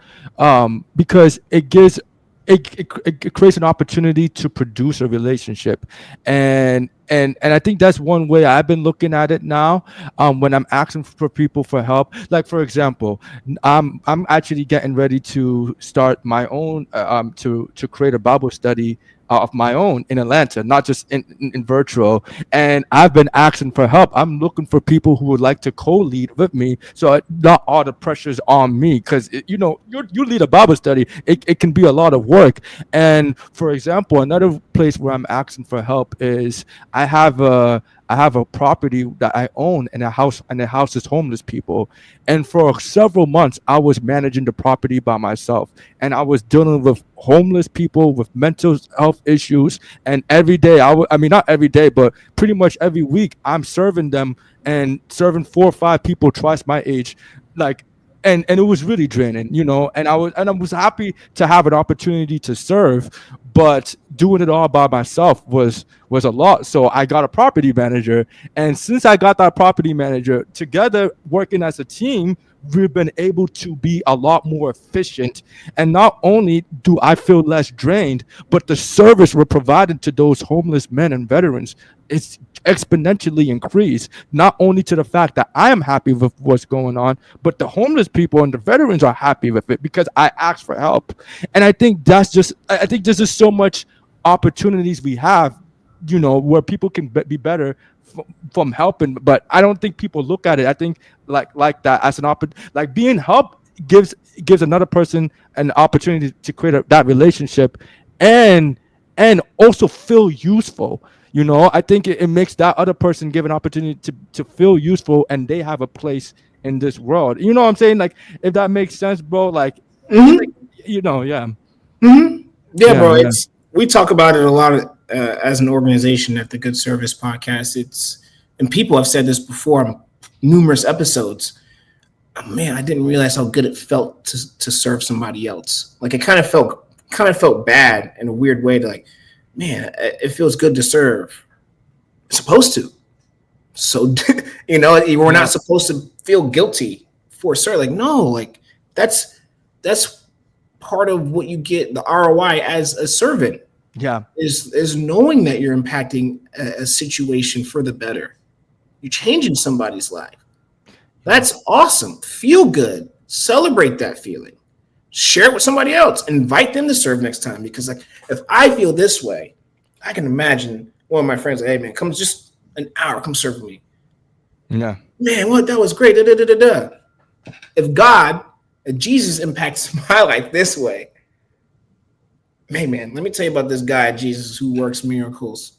because it gives it creates an opportunity to produce a relationship, and And I think that's one way I've been looking at it now. When I'm asking for people for help, like for example, I'm actually getting ready to start my own to create a Bible study of my own in Atlanta, not just in virtual. And I've been asking for help. I'm looking for people who would like to co-lead with me, so not all the pressure's on me. Because you lead a Bible study, it can be a lot of work. And for example, another place where I'm asking for help is I have a property that I own, and the house is homeless people. And for several months, I was managing the property by myself, and I was dealing with homeless people with mental health issues. And every day, I mean, not every day, but pretty much every week, I'm serving them and serving 4 or 5 people twice my age, like. And it was really draining, and I was happy to have an opportunity to serve, but doing it all by myself was a lot. So I got a property manager, and since I got that property manager, together working as a team, we've been able to be a lot more efficient. And not only do I feel less drained, but the service we're providing to those homeless men and veterans is exponentially increased. Not only to the fact that I am happy with what's going on, but the homeless people and the veterans are happy with it because I asked for help. And I think there's just so much opportunities we have, where people can be better from helping. But I don't think people look at it. I think like that as an like being helped gives another person an opportunity to create that relationship, and also feel useful. I think it makes that other person give an opportunity to feel useful, and they have a place in this world. You know what I'm saying? Like, if that makes sense, bro. Like, Mhm. yeah, Yeah, yeah, bro. yeah, We talk about it a lot as an organization at the Good Service Podcast. And people have said this before on numerous episodes. Oh, man, I didn't realize how good it felt to serve somebody else. Like, it kind of felt bad in a weird way. To like, man, it feels good to serve. It's supposed to. So we're yeah, not supposed to feel guilty for serving. Like, no, like that's part of what you get the ROI as a servant yeah, is knowing that you're impacting a situation for the better. You're changing somebody's life. yeah, That's awesome. Feel good. Celebrate that feeling. Share it with somebody else. Invite them to serve next time. Because like if I feel this way, I can imagine one of my friends, like, hey man, come just an hour, come serve with me. yeah, Man, what that was great. Da, da, da, da, da. If Jesus impacts my life this way, man, let me tell you about this guy, Jesus, who works miracles,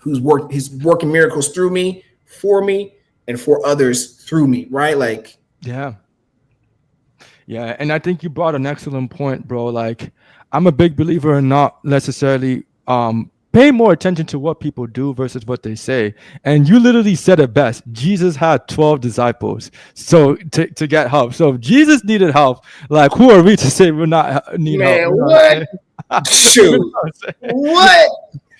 he's working miracles through me, for me, and for others through me, right? Like, yeah. Yeah, and I think you brought an excellent point, bro. Like, I'm a big believer in not necessarily pay more attention to what people do versus what they say. And you literally said it best. Jesus had 12 disciples, so to get help. So if Jesus needed help, like, who are we to say need help? man, You know what what? I'm saying? You know Shoot. what I'm saying? What?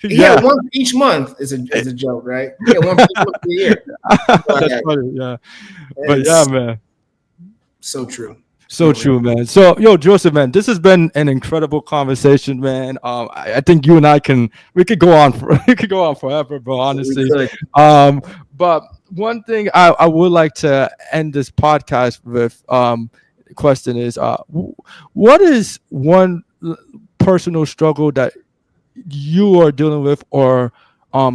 He Yeah, had one for each month is a joke, right? He had one for each month of the year. that's But funny. Yeah, but yeah, it's man. so true. So So real. true, man. So, yo, Joseph, man, this has been an incredible conversation, man. I think you and I we could go on for we could go on forever, bro. We Honestly, could. but one thing I would like to end this podcast with question is what is one personal struggle that you are dealing with or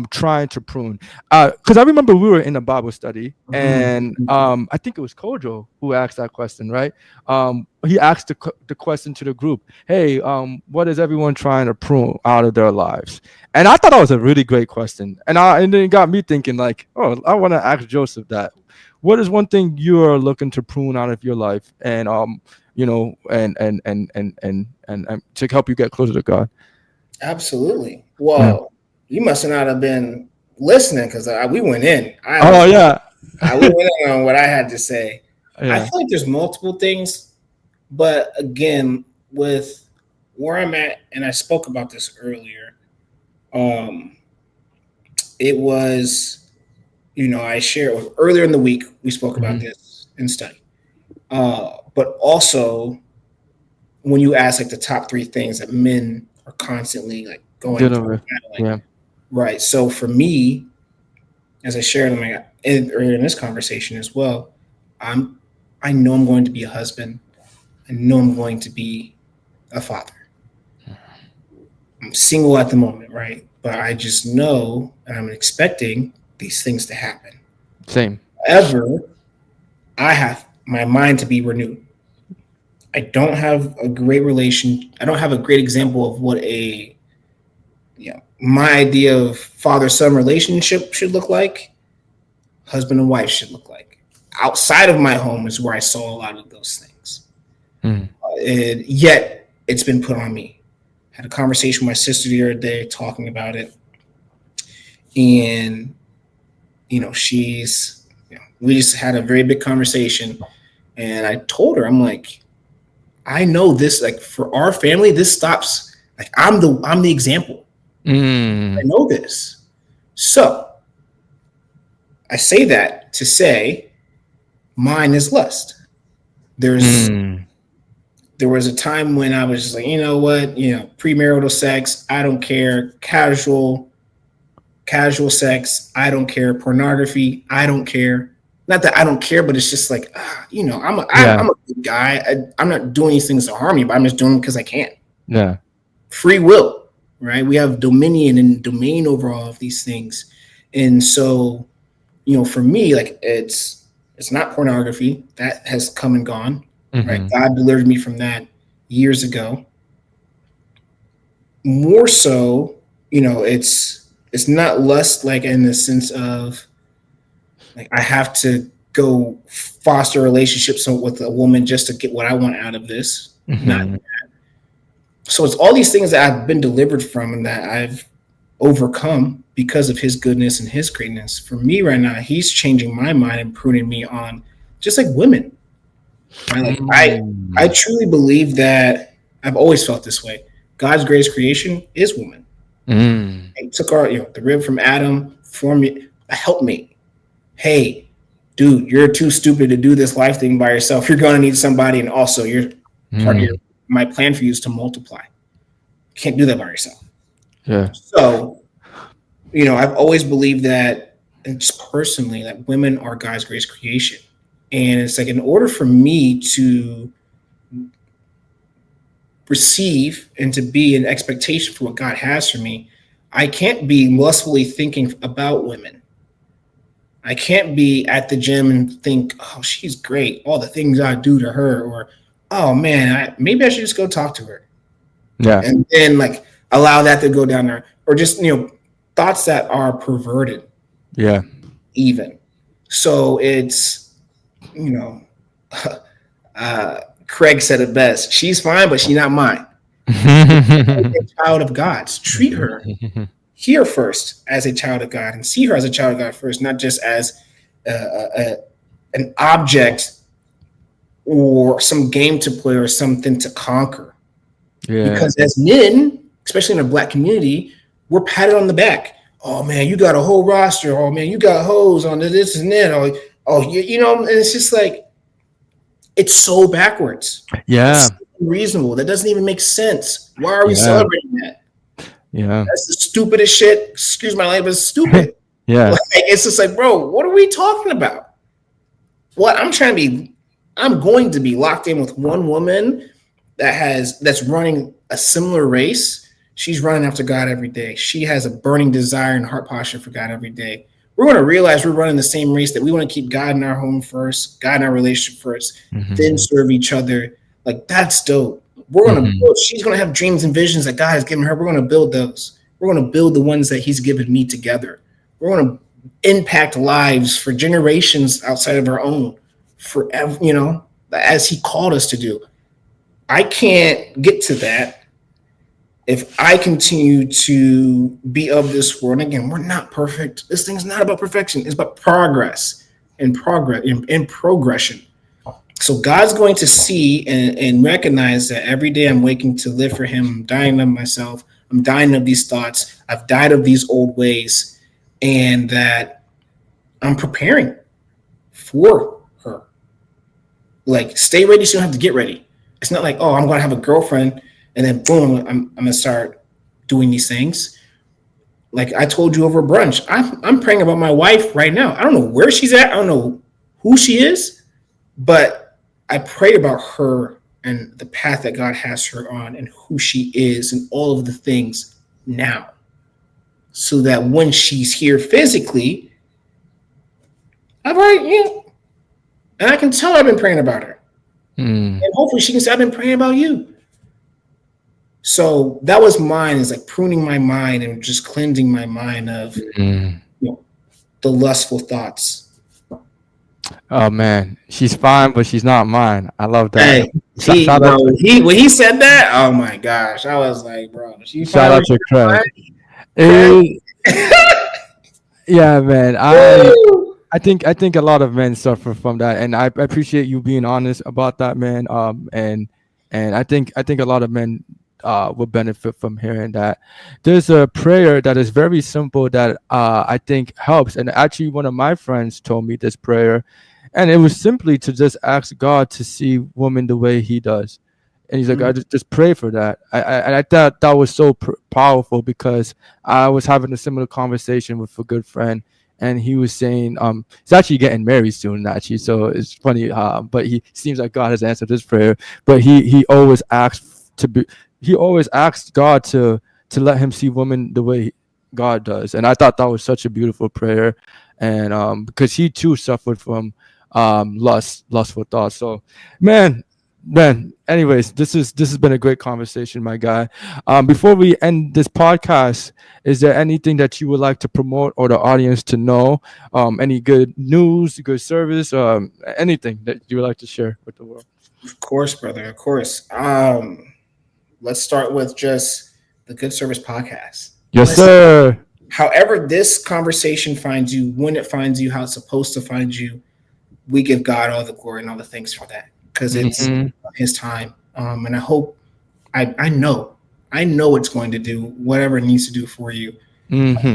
trying to prune? Because I remember we were in a Bible study, and I think it was Kojo who asked that question, right? He asked the question to the group, hey, what is everyone trying to prune out of their lives? And I thought that was a really great question, and then it got me thinking, like, oh, I want to ask Joseph that. What is one thing you are looking to prune out of your life, and and to help you get closer to God? Absolutely. Yeah. Well, you must not have been listening because we went in. Oh yeah. We went in on what I had to say. I Yeah. feel like there's multiple things, but again, with where I'm at, and I spoke about this earlier. Um, it was, I shared earlier in the week. We spoke about Hmm. this in study, but also when you ask like the top three things that men are constantly like going Dealing through, with. battling, Yeah. Right. So for me, as I shared earlier in this conversation as well, I know I'm going to be a husband. I know I'm going to be a father. I'm single at the moment, right? But I just know and I'm expecting these things to happen. Same. However, I have my mind to be renewed. I don't have a great relation. I don't have a great example of what my idea of father-son relationship should look like, husband and wife should look like. Outside of my home is where I saw a lot of those things. And yet it's been put on me. I had a conversation with my sister the other day talking about it. And, we just had a very big conversation. And I told her, I'm like, I know this, like for our family, this stops. Like I'm the example. I know this. So I say that to say mine is lust. There was a time when I was just like, you know what, premarital sex, I don't care. Casual sex, I don't care. Pornography, I don't care. Not that I don't care, but it's just like, I'm a good guy. I'm not doing these things to harm you, but I'm just doing them because I can. Yeah. Free will, right? We have dominion and domain over all of these things. And so, for me, like it's not pornography. That has come and gone, right? God delivered me from that years ago. More so, it's not lust, like in the sense of like I have to go foster relationships with a woman just to get what I want out of this. Not that. So it's all these things that I've been delivered from and that I've overcome because of his goodness and his greatness. For me right now, he's changing my mind and pruning me on just like women. Right? Like I truly believe that I've always felt this way. God's greatest creation is woman. He took the rib from Adam, formed a helpmate. Hey, dude, you're too stupid to do this life thing by yourself. You're going to need somebody. And also part of my plan for you is to multiply. You can't do that by yourself. Yeah. So, I've always believed that, and just personally, that women are God's greatest creation. And it's like, in order for me to receive and to be an expectation for what God has for me, I can't be lustfully thinking about women. I can't be at the gym and think, oh, she's great. All the things I do to her, or, oh man, maybe I should just go talk to her. Yeah. And then like allow that to go down there, or just, thoughts that are perverted. Yeah. Even. So it's, Craig said it best. She's fine, but she's not mine. A child of God's. Treat her here first as a child of God and see her as a child of God first, not just as an object or some game to play or something to conquer. Yeah. Because as men, especially in the Black community, we're patted on the back. Oh man, you got a whole roster. Oh man, you got hoes on this and that. And it's just like, it's so backwards. Yeah. It's unreasonable. That doesn't even make sense. Why are we celebrating that? Yeah. That's the stupidest shit. Excuse my language, it's stupid. Yeah. Like, it's just like, bro, what are we talking about? What I'm going to be locked in with one woman that's running a similar race. She's running after God every day. She has a burning desire and heart posture for God every day. We're going to realize we're running the same race, that we want to keep God in our home first, God in our relationship first, then serve each other. Like, that's dope. We're going to build. She's going to have dreams and visions that God has given her. We're going to build those. We're going to build the ones that he's given me together. We're going to impact lives for generations outside of our own, forever, as he called us to do. I can't get to that if I continue to be of this world. And again, we're not perfect. This thing's not about perfection. It's about progress and progression. So God's going to see and recognize that every day I'm waking to live for him. I'm dying of myself. I'm dying of these thoughts. I've died of these old ways, and that I'm preparing for her. Like, stay ready so you don't have to get ready. It's not like, oh, I'm going to have a girlfriend and then boom, I'm going to start doing these things. Like I told you over brunch, I'm praying about my wife right now. I don't know where she's at. I don't know who she is, but I prayed about her and the path that God has her on and who she is and all of the things now. So that when she's here physically, I'm like, yeah. And I can tell I've been praying about her. And hopefully she can say, I've been praying about you. So that was mine, is like pruning my mind and just cleansing my mind of the lustful thoughts. Oh man, she's fine, but she's not mine. I love that. Hey, when he said that, oh my gosh, I was like, bro, shout out to Craig. Yeah, man. I think a lot of men suffer from that, and I appreciate you being honest about that, man. And I think a lot of men will benefit from hearing that. There's a prayer that is very simple that I think helps, and actually one of my friends told me this prayer, and it was simply to just ask God to see women the way He does. And he's like, I just pray for that. I thought that was so powerful, because I was having a similar conversation with a good friend, and he was saying, he's actually getting married soon, actually. So it's funny, but he seems like God has answered his prayer. But he always asks God to let him see women the way God does. And I thought that was such a beautiful prayer, and because he too suffered from lustful thoughts. So, man, anyways, this has been a great conversation, my guy. Before we end this podcast, is there anything that you would like to promote or the audience to know? Any good news, good service, anything that you would like to share with the world? Of course, brother. Of course. Let's start with just the Good Service Podcast. Yes, sir. However this conversation finds you, when it finds you, how it's supposed to find you, we give God all the glory and all the thanks for that, because it's His time. And I hope, I know it's going to do whatever it needs to do for you.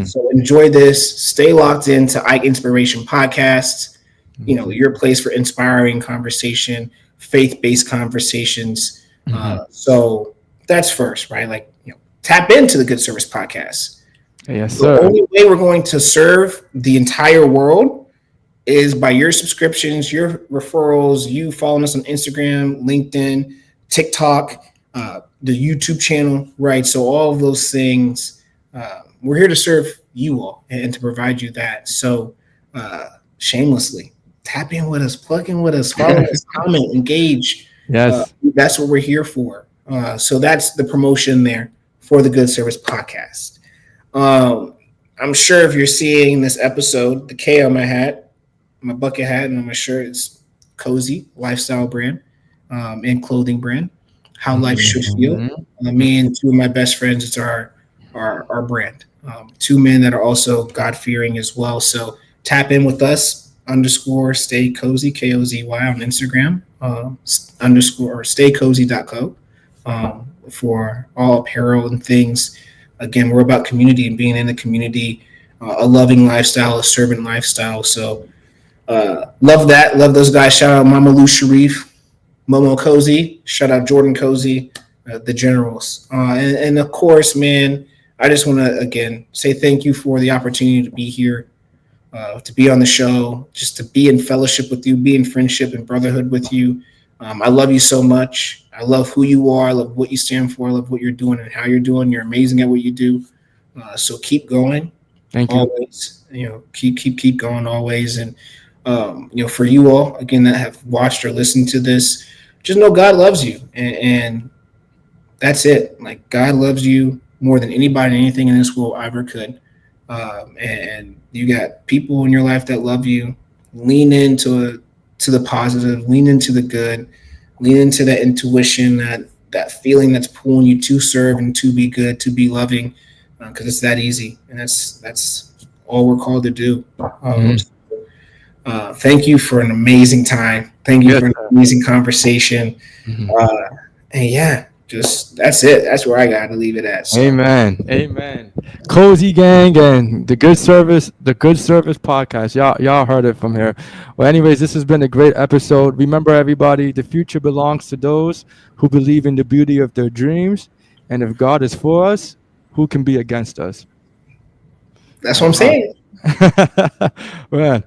So enjoy this. Stay locked into Ike Inspiration Podcast. Your place for inspiring conversation, faith-based conversations. So that's first, right? Like, tap into the Good Service Podcast. Yes, sir. The only way we're going to serve the entire world is by your subscriptions, your referrals, you following us on Instagram, LinkedIn, TikTok, the YouTube channel, right? So all of those things, we're here to serve you all and to provide you that. So shamelessly, tap in with us, plug in with us, follow us, comment, engage. Yes. That's what we're here for. So that's the promotion there for the Good Service Podcast. I'm sure if you're seeing this episode, the K on my hat, my bucket hat, and on my shirt is Cozy lifestyle brand and clothing brand. How life should feel. Me and two of my best friends, it's our brand. Two men that are also God fearing as well. So tap in with us. _stay cozy, KOZY on Instagram. _staycozy.co for all apparel and things. Again, we're about community and being in the community, a loving lifestyle, a servant lifestyle. So love that. Love those guys. Shout out Mama Lou Sharif, Momo Cozy. Shout out Jordan Cozy, the generals. And of course, man, I just want to, again, say thank you for the opportunity to be here, to be on the show, just to be in fellowship with you, be in friendship and brotherhood with you. I love you so much. I love who you are. I love what you stand for. I love what you're doing and how you're doing. You're amazing at what you do. So keep going. Thank you. Always, keep going always. And, for you all, again, that have watched or listened to this, just know God loves you. And that's it. Like, God loves you more than anybody and anything in this world ever could. And you got people in your life that love you. Lean into the positive, lean into the good, lean into that intuition, that feeling that's pulling you to serve and to be good, to be loving, because it's that easy. And that's all we're called to do. Thank you for an amazing time. Thank you for an amazing conversation. And yeah, just that's it. That's where I got to leave it at. So. Amen. Cozy Gang and the Good Service Podcast. Y'all heard it from here. Well, anyways, this has been a great episode. Remember, everybody, the future belongs to those who believe in the beauty of their dreams. And if God is for us, who can be against us? That's what I'm saying. Man.